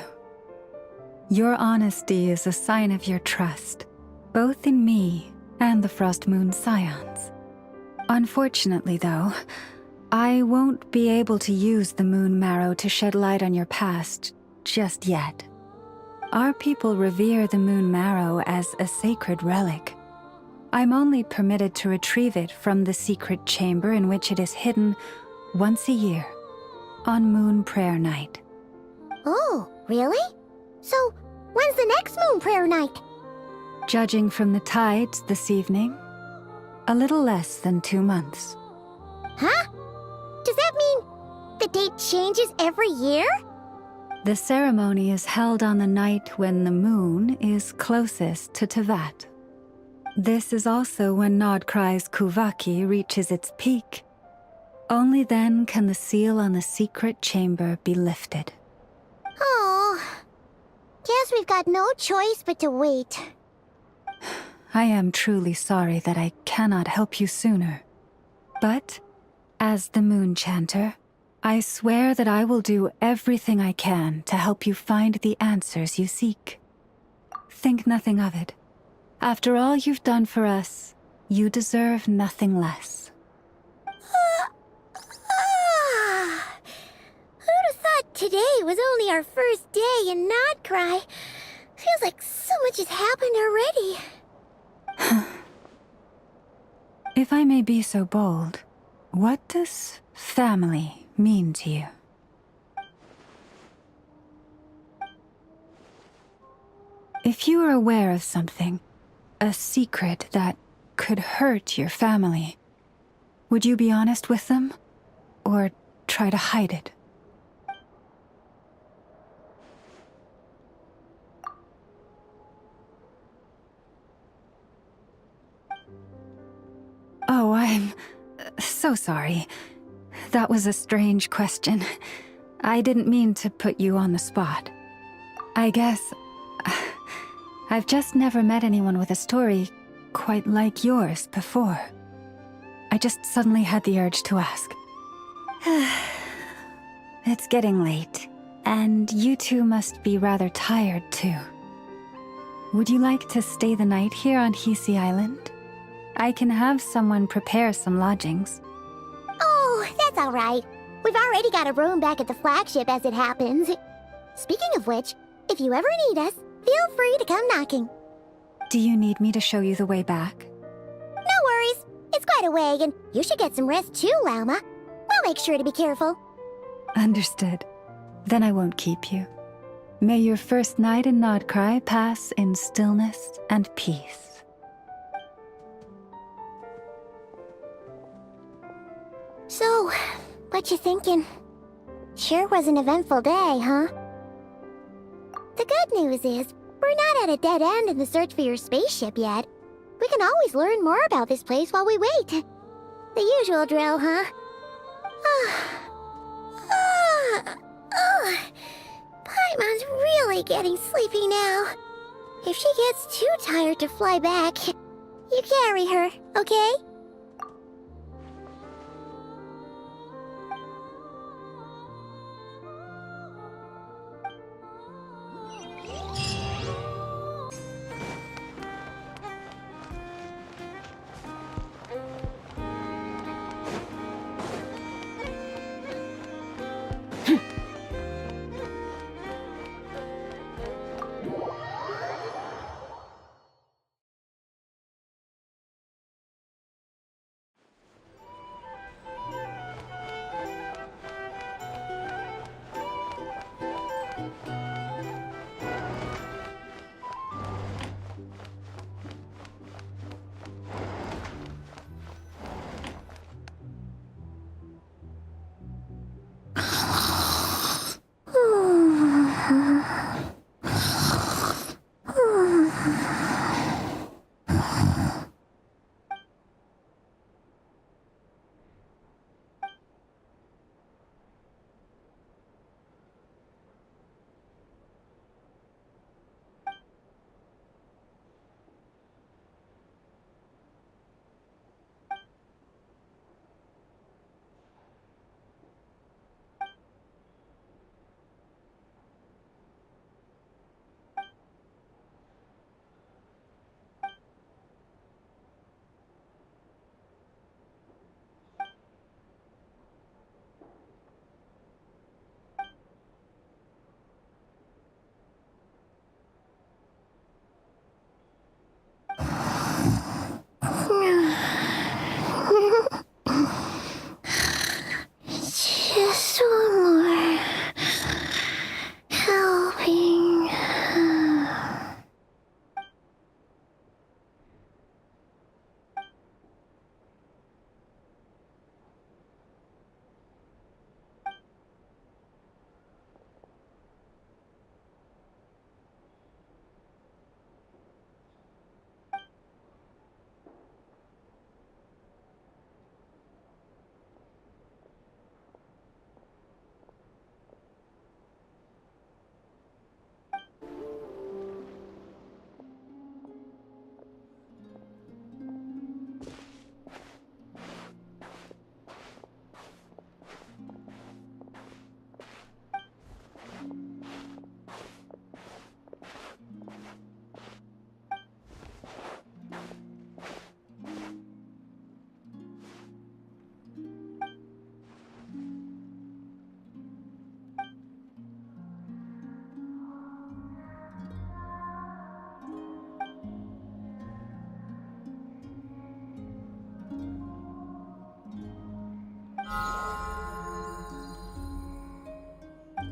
Your honesty is a sign of your trust, both in me and the Frost Moon Scions. Unfortunately, though, I won't be able to use the Moon Marrow to shed light on your past just yet. Our people revere the Moon Marrow as a sacred relic. I'm only permitted to retrieve it from the secret chamber in which it is hidden once a year, on Moon Prayer Night. Oh, really? So, when's the next Moon Prayer Night? Judging from the tides this evening, a little less than 2 months. Huh? Does that mean the date changes every year? The ceremony is held on the night when the moon is closest to Tevat. This is also when Nod-Krai's Kuvaki reaches its peak. Only then can the seal on the secret chamber be lifted. Oh, guess we've got no choice but to wait. I am truly sorry that I cannot help you sooner. But, as the Moon Chanter, I swear that I will do everything I can to help you find the answers you seek. Think nothing of it. After all you've done for us, you deserve nothing less. today was only our first day in Nod-Krai. Feels like so much has happened already. If I may be so bold, what does family mean to you? If you are aware of something, a secret that could hurt your family, would you be honest with them? Or try to hide it? Oh, I'm so sorry. That was a strange question. I didn't mean to put you on the spot. I guess I've just never met anyone with a story quite like yours before. I just suddenly had the urge to ask. It's getting late, and you two must be rather tired too. Would you like to stay the night here on Hisi Island? I can have someone prepare some lodgings. Oh, that's all right. We've already got a room back at the flagship as it happens. Speaking of which, if you ever need us, feel free to come knocking. Do you need me to show you the way back? No worries. It's quite a way, and you should get some rest too, Lauma. We'll make sure to be careful. Understood. Then I won't keep you. May your first night in Nod-Krai pass in stillness and peace. So, what you thinking? Sure was an eventful day, huh? The good news is, we're not at a dead end in the search for your spaceship yet. We can always learn more about this place while we wait. The usual drill, huh? Paimon's really getting sleepy now. If she gets too tired to fly back, you carry her, okay?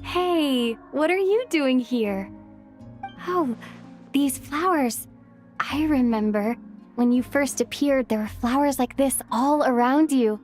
Hey, what are you doing here? Oh, these flowers. I remember when you first appeared, there were flowers like this all around you.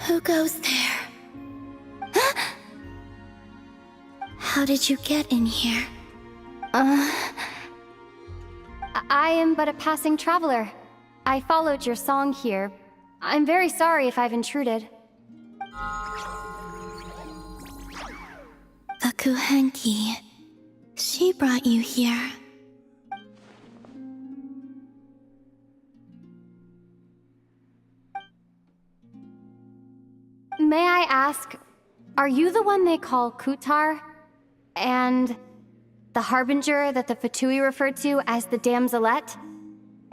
Who goes there? How did you get in here? I am but a passing traveler. I followed your song here. I'm very sorry if I've intruded. Akuhenki. She brought you here. May I ask, are you the one they call Kutar? And the harbinger that the Fatui referred to as the Damselette?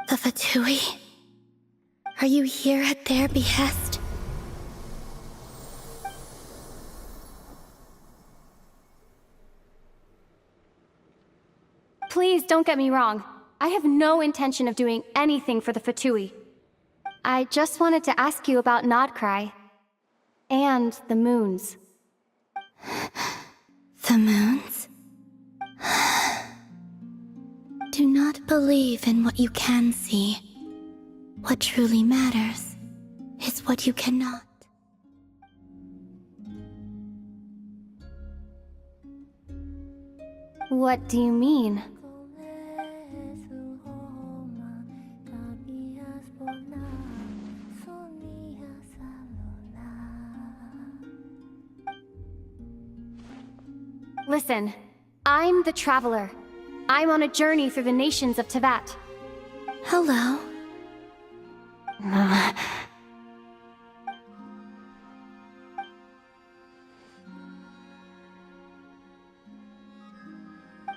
The Fatui? Are you here at their behest? Please don't get me wrong. I have no intention of doing anything for the Fatui. I just wanted to ask you about Nod-Krai. And the moons. The moons? Do not believe in what you can see. What truly matters is what you cannot. What do you mean? Listen, I'm the Traveler. I'm on a journey through the nations of Teyvat. Hello.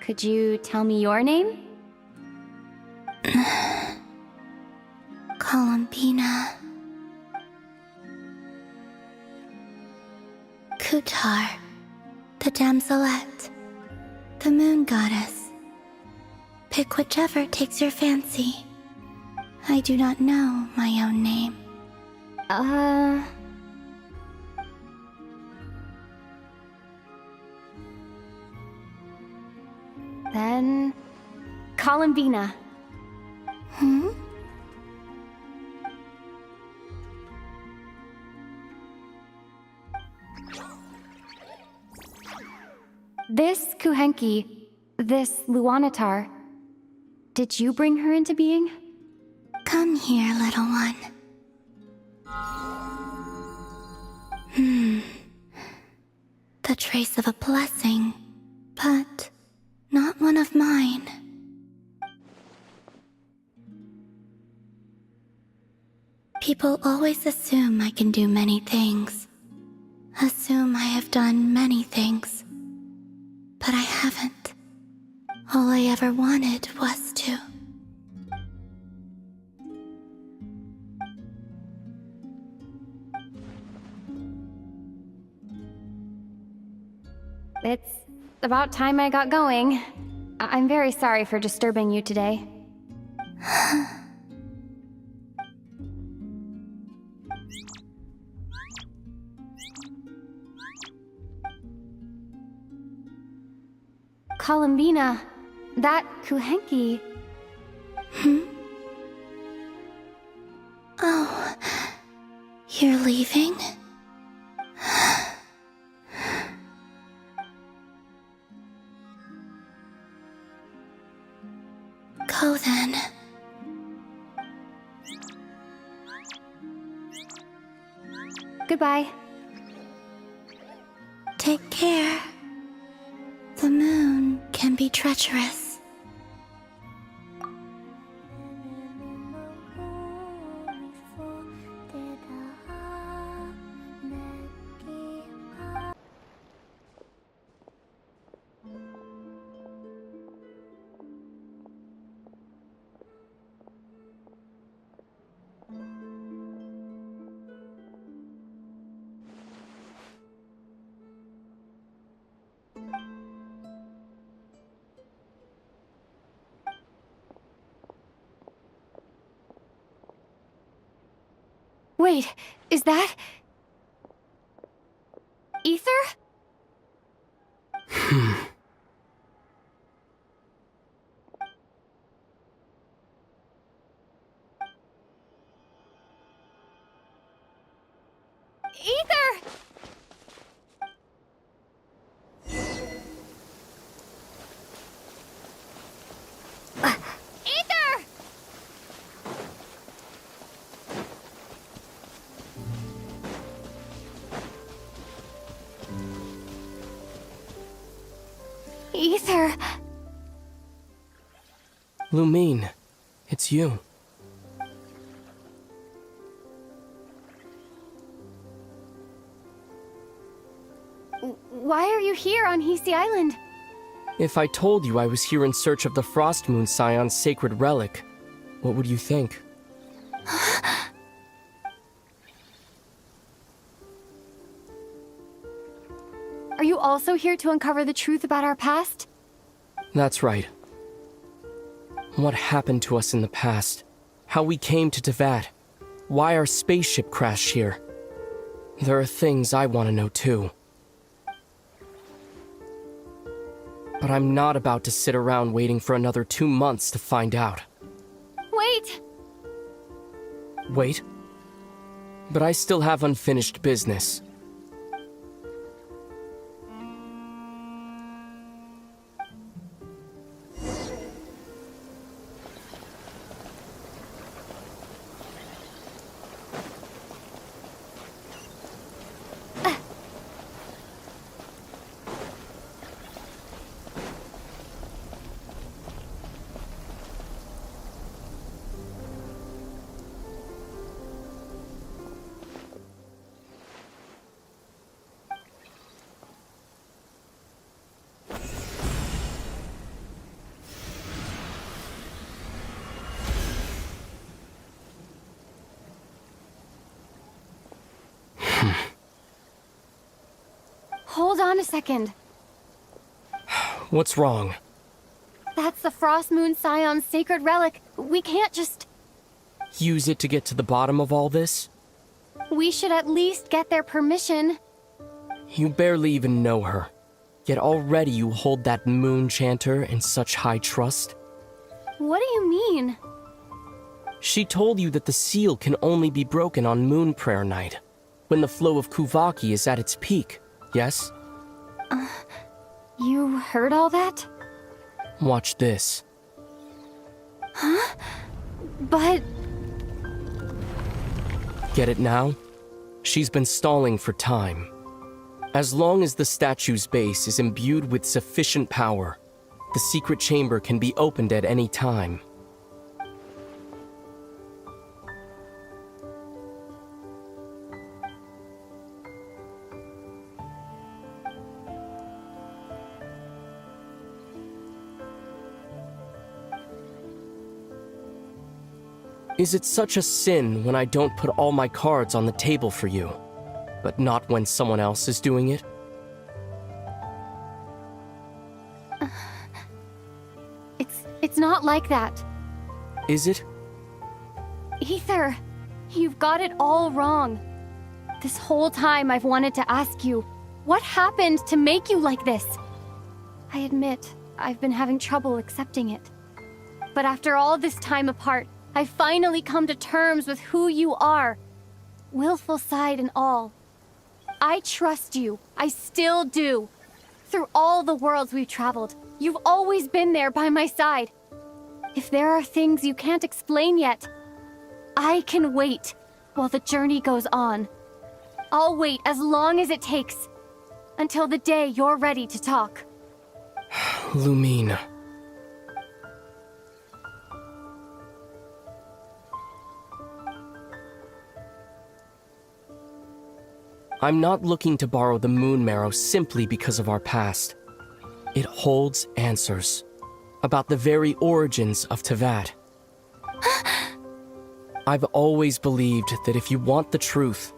Could you tell me your name? Columbina. Kutar, the damselette, the moon goddess. Pick whichever takes your fancy. I do not know my own name. Then... Columbina. Hmm? This Kuhenki, this Luanatar, did you bring her into being? Come here, little one. The trace of a blessing, but not one of mine. People always assume I can do many things. Assume I have done many things. But I haven't. All I ever wanted was to. It's about time I got going. I'm very sorry for disturbing you today. Columbina, that Kuhenki... Oh, you're leaving? Go then. Goodbye. Take care. The moon can be treacherous. Wait, is that... Ether? Ether! Ether! Ether... Lumine, it's you. Why are you here on Hisi Island? If I told you I was here in search of the Frost Moon Scion's sacred relic, what would you think? Are you also here to uncover the truth about our past? That's right. What happened to us in the past? How we came to Tevat? Why our spaceship crashed here? There are things I want to know too. But I'm not about to sit around waiting for another 2 months to find out. Wait! Wait? But I still have unfinished business. Hold on a second. What's wrong? That's the Frost Moon Scion's sacred relic. We can't just... Use it to get to the bottom of all this? We should at least get their permission. You barely even know her. Yet already you hold that moon chanter in such high trust. What do you mean? She told you that the seal can only be broken on Moon Prayer Night, when the flow of Kuvaki is at its peak, yes? You heard all that? Watch this. Huh? But... Get it now? She's been stalling for time. As long as the statue's base is imbued with sufficient power, the secret chamber can be opened at any time. Is it such a sin when I don't put all my cards on the table for you, but not when someone else is doing it? It's not like that. Is it? Ether, you've got it all wrong. This whole time I've wanted to ask you, what happened to make you like this? I admit, I've been having trouble accepting it. But after all this time apart, I've finally come to terms with who you are. Willful side and all. I trust you. I still do. Through all the worlds we've traveled, you've always been there by my side. If there are things you can't explain yet, I can wait while the journey goes on. I'll wait as long as it takes, until the day you're ready to talk. Lumine. I'm not looking to borrow the Moon Marrow simply because of our past. It holds answers about the very origins of Teyvat. I've always believed that if you want the truth,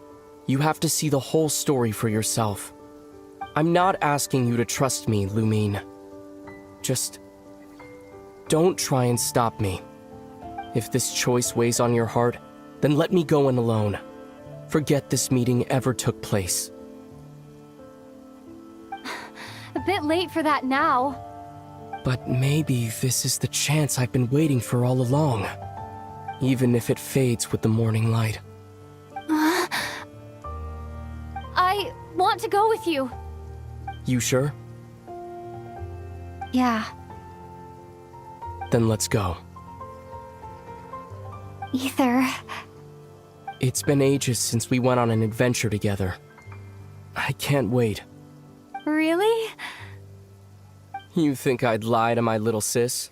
you have to see the whole story for yourself. I'm not asking you to trust me, Lumine. Just don't try and stop me. If this choice weighs on your heart, then let me go in alone. Forget this meeting ever took place. A bit late for that now. But maybe this is the chance I've been waiting for all along. Even if it fades with the morning light. I want to go with you. You sure? Yeah. Then let's go. Ether. It's been ages since we went on an adventure together. I can't wait. Really? You think I'd lie to my little sis?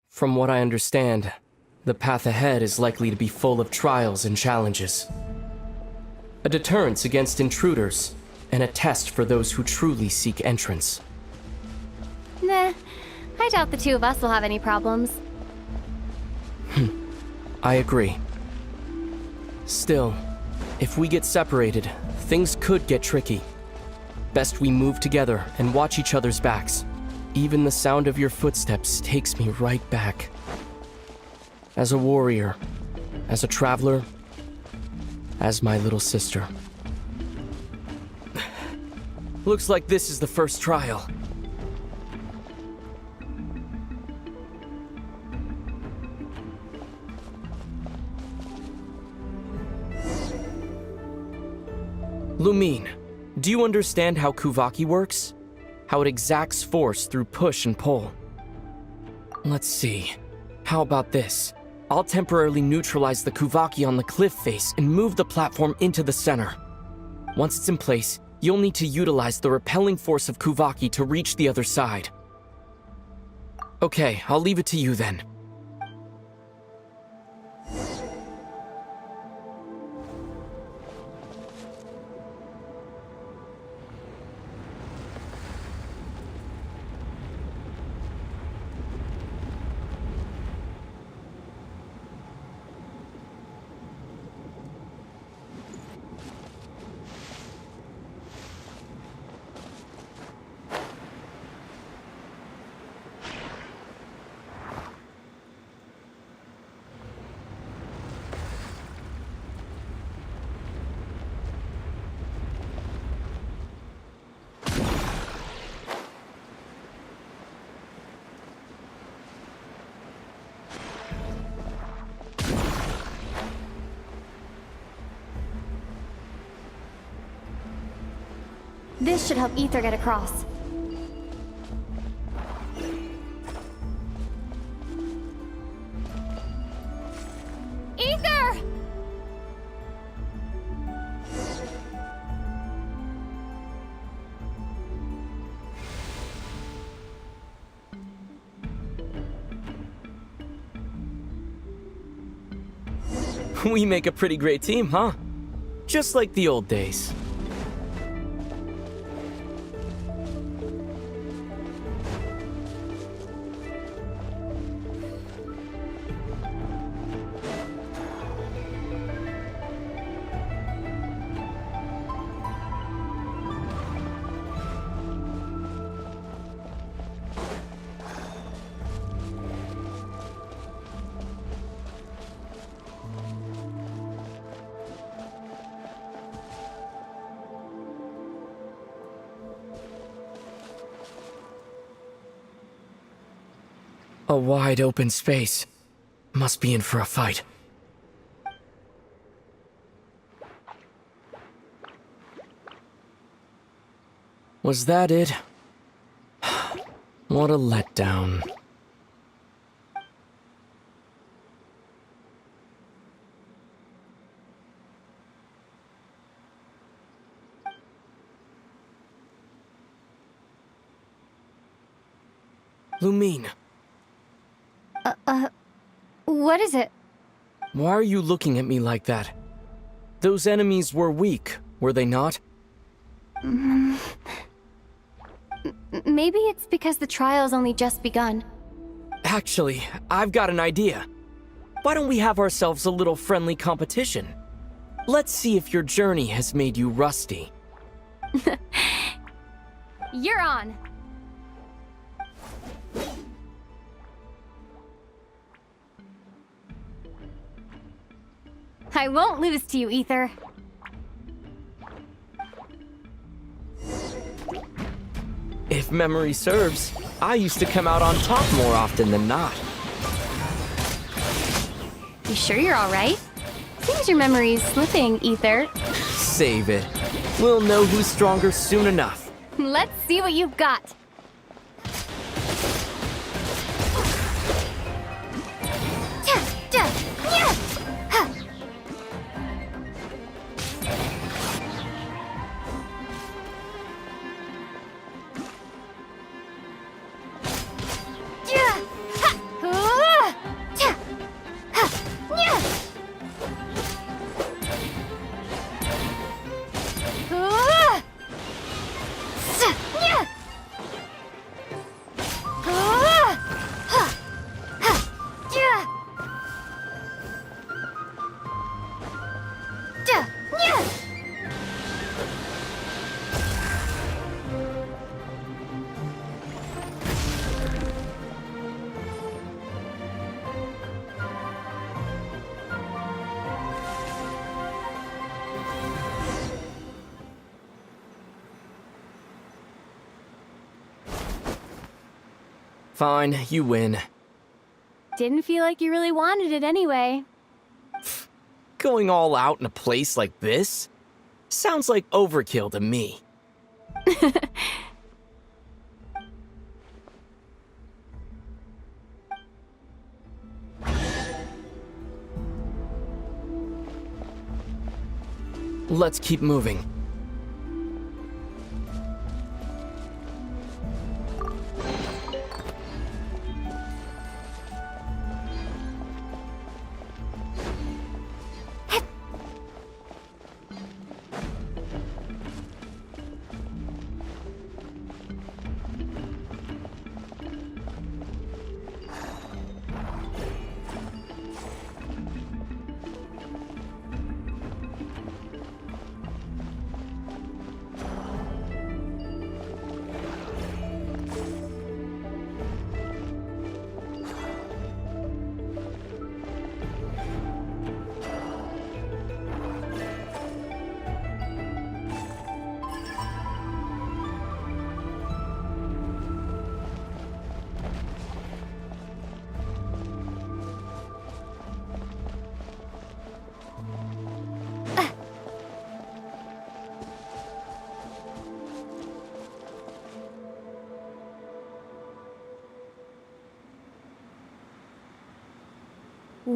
From what I understand, the path ahead is likely to be full of trials and challenges. A deterrence against intruders, and a test for those who truly seek entrance. Nah, I doubt the two of us will have any problems. I agree. Still, if we get separated, things could get tricky. Best we move together and watch each other's backs. Even the sound of your footsteps takes me right back. As a warrior, as a traveler, as my little sister. Looks like this is the first trial. Lumine, do you understand how Kuvaki works? How it exacts force through push and pull? Let's see. How about this? I'll temporarily neutralize the Kuvaki on the cliff face and move the platform into the center. Once it's in place, you'll need to utilize the repelling force of Kuvaki to reach the other side. Okay, I'll leave it to you then. This should help Ether get across. Ether! We make a pretty great team, huh? Just like the old days. A wide open space. Must be in for a fight. Was that it? What a letdown. Lumine. What is it? Why are you looking at me like that? Those enemies were weak, were they not? Maybe it's because the trial's only just begun. Actually, I've got an idea. Why don't we have ourselves a little friendly competition? Let's see if your journey has made you rusty. You're on. I won't lose to you, Ether. If memory serves, I used to come out on top more often than not. You sure you're alright? Seems your memory's slipping, Ether. Save it. We'll know who's stronger soon enough. Let's see what you've got. Fine, you win. Didn't feel like you really wanted it anyway. Going all out in a place like this? Sounds like overkill to me. Let's keep moving.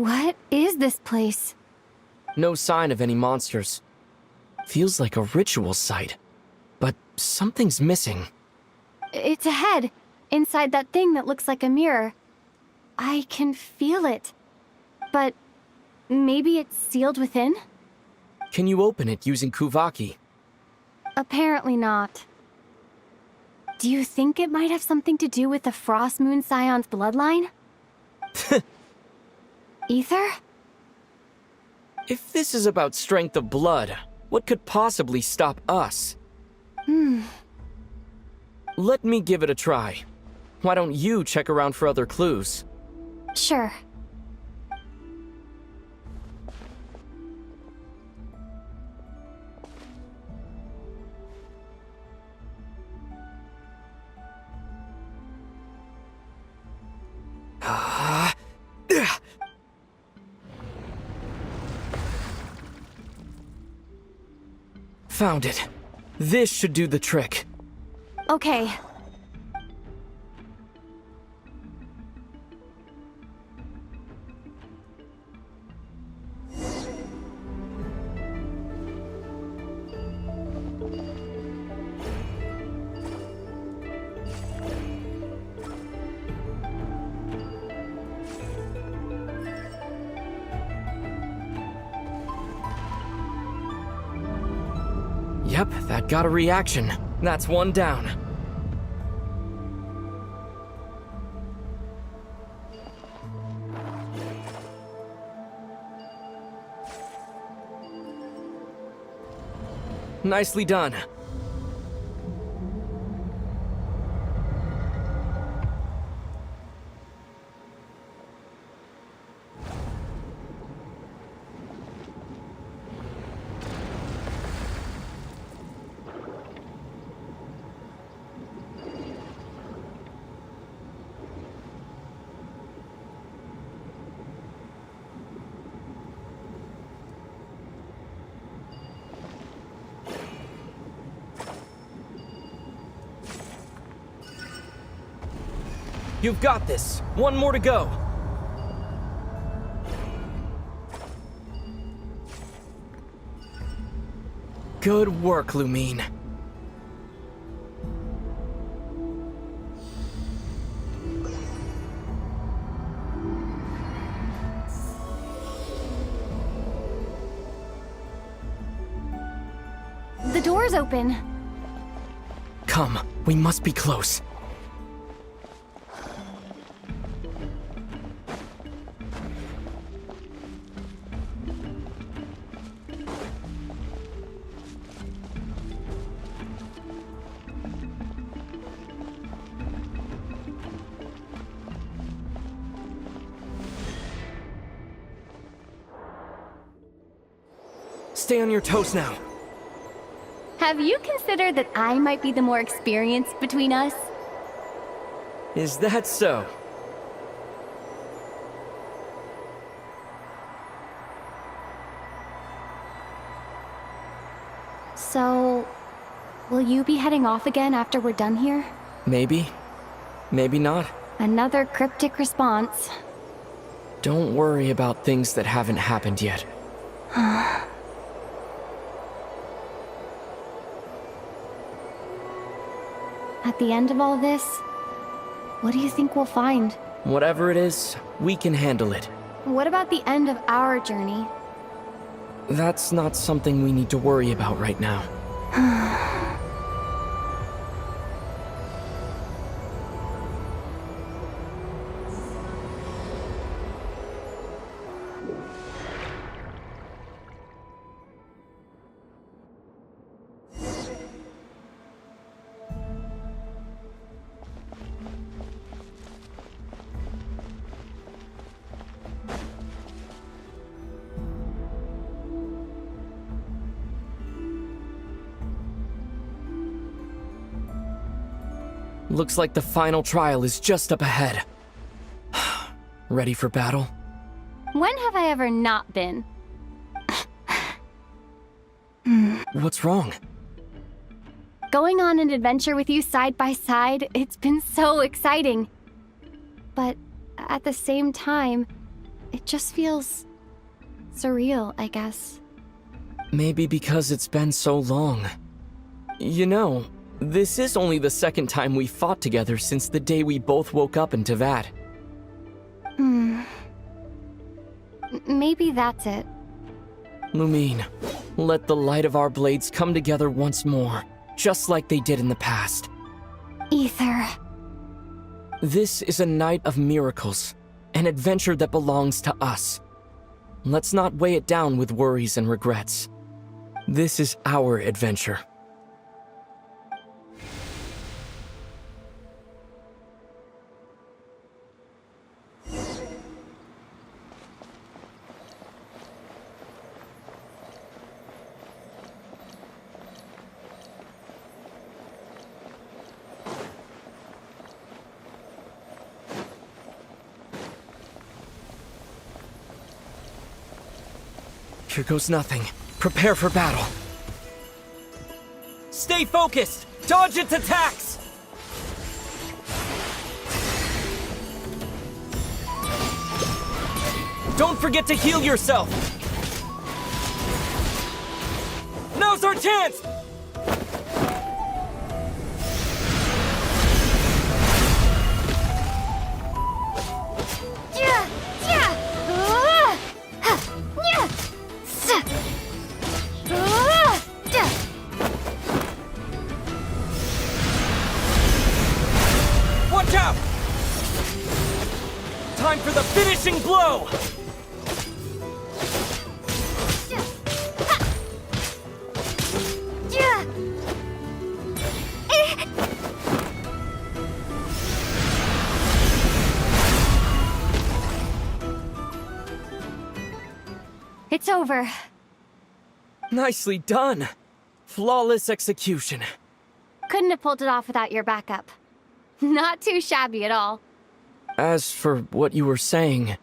What is this place? No sign of any monsters. Feels like a ritual site. But something's missing. It's ahead, inside that thing that looks like a mirror. I can feel it. But maybe it's sealed within? Can you open it using Kuvaki? Apparently not. Do you think it might have something to do with the Frost Moon Scion's bloodline? Ether? If this is about strength of blood, what could possibly stop us? Let me give it a try. Why don't you check around for other clues? Sure. Found it. This should do the trick. Okay. Yep, that got a reaction. That's one down. Nicely done. You've got this. One more to go. Good work, Lumine. The door's open. Come, we must be close. Stay on your toes now. Have you considered that I might be the more experienced between us? Is that so? So, will you be heading off again after we're done here? Maybe. Maybe not. Another cryptic response. Don't worry about things that haven't happened yet. At the end of all this, what do you think we'll find? Whatever it is, we can handle it. What about the end of our journey? That's not something we need to worry about right now. Looks like the final trial is just up ahead. Ready for battle? When have I ever not been? What's wrong? Going on an adventure with you side by side, it's been so exciting. But at the same time, It just feels surreal, I guess. Maybe because it's been so long. You know, this is only the second time we fought together since the day we both woke up in Teyvat. Maybe that's it. Lumine, let the light of our blades come together once more, just like they did in the past. Ether. This is a night of miracles, an adventure that belongs to us. Let's not weigh it down with worries and regrets. This is our adventure. Here goes nothing. Prepare for battle. Stay focused! Dodge its attacks! Don't forget to heal yourself! Now's our chance! Watch out! Time for the finishing blow! It's over. Nicely done. Flawless execution. Couldn't have pulled it off without your backup. Not too shabby at all. As for what you were saying,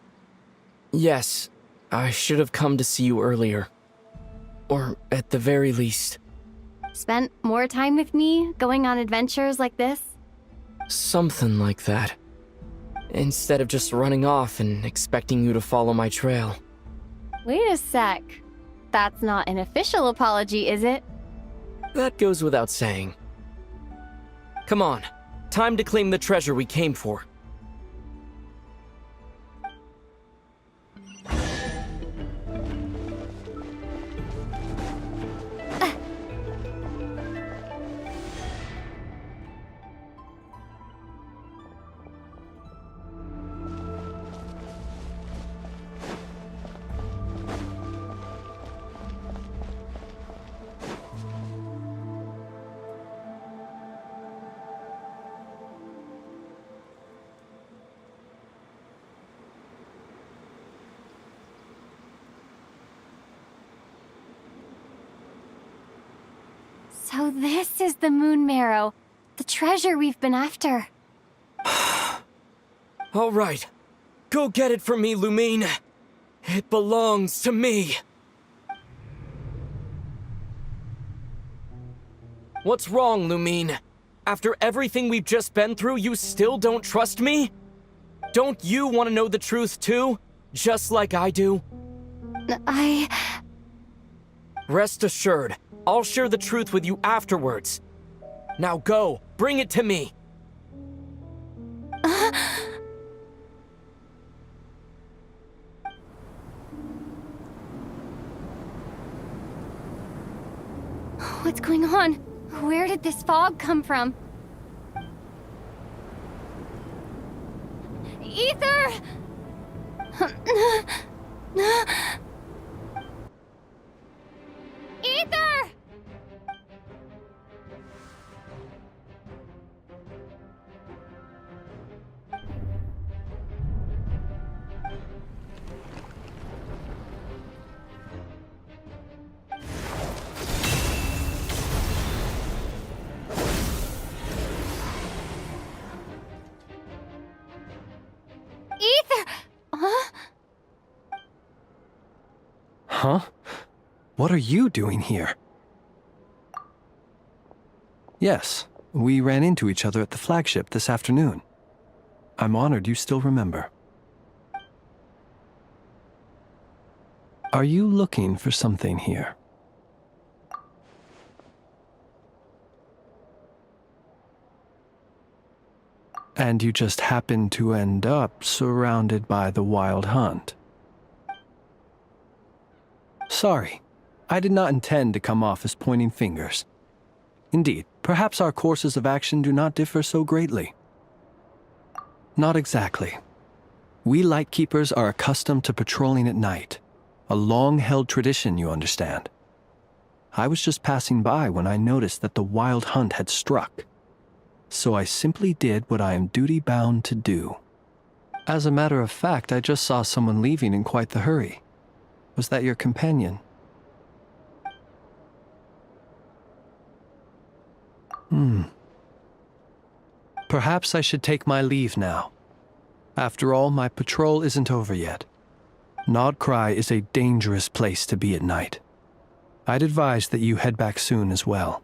yes, I should have come to see you earlier. Or at the very least. Spent more time with me, going on adventures like this? Something like that. Instead of just running off and expecting you to follow my trail. Wait a sec. That's not an official apology, is it? That goes without saying. Come on, time to claim the treasure we came for. So this is the Moon Marrow, the treasure we've been after. All right, go get it for me, Lumine. It belongs to me. What's wrong, Lumine? After everything we've just been through, you still don't trust me? Don't you want to know the truth too? Just like I do? Rest assured, I'll share the truth with you afterwards. Now go, bring it to me. What's going on? Where did this fog come from? Ether! Ether! Ether! Huh? Huh? What are you doing here? Yes, we ran into each other at the flagship this afternoon. I'm honored you still remember. Are you looking for something here? And you just happen to end up surrounded by the Wild Hunt. Sorry, I did not intend to come off as pointing fingers. Indeed, perhaps our courses of action do not differ so greatly. Not exactly. We Lightkeepers are accustomed to patrolling at night. A long-held tradition, you understand. I was just passing by when I noticed that the Wild Hunt had struck. So I simply did what I am duty-bound to do. As a matter of fact, I just saw someone leaving in quite the hurry. Was that your companion? Perhaps I should take my leave now. After all, my patrol isn't over yet. Nod-Krai is a dangerous place to be at night. I'd advise that you head back soon as well.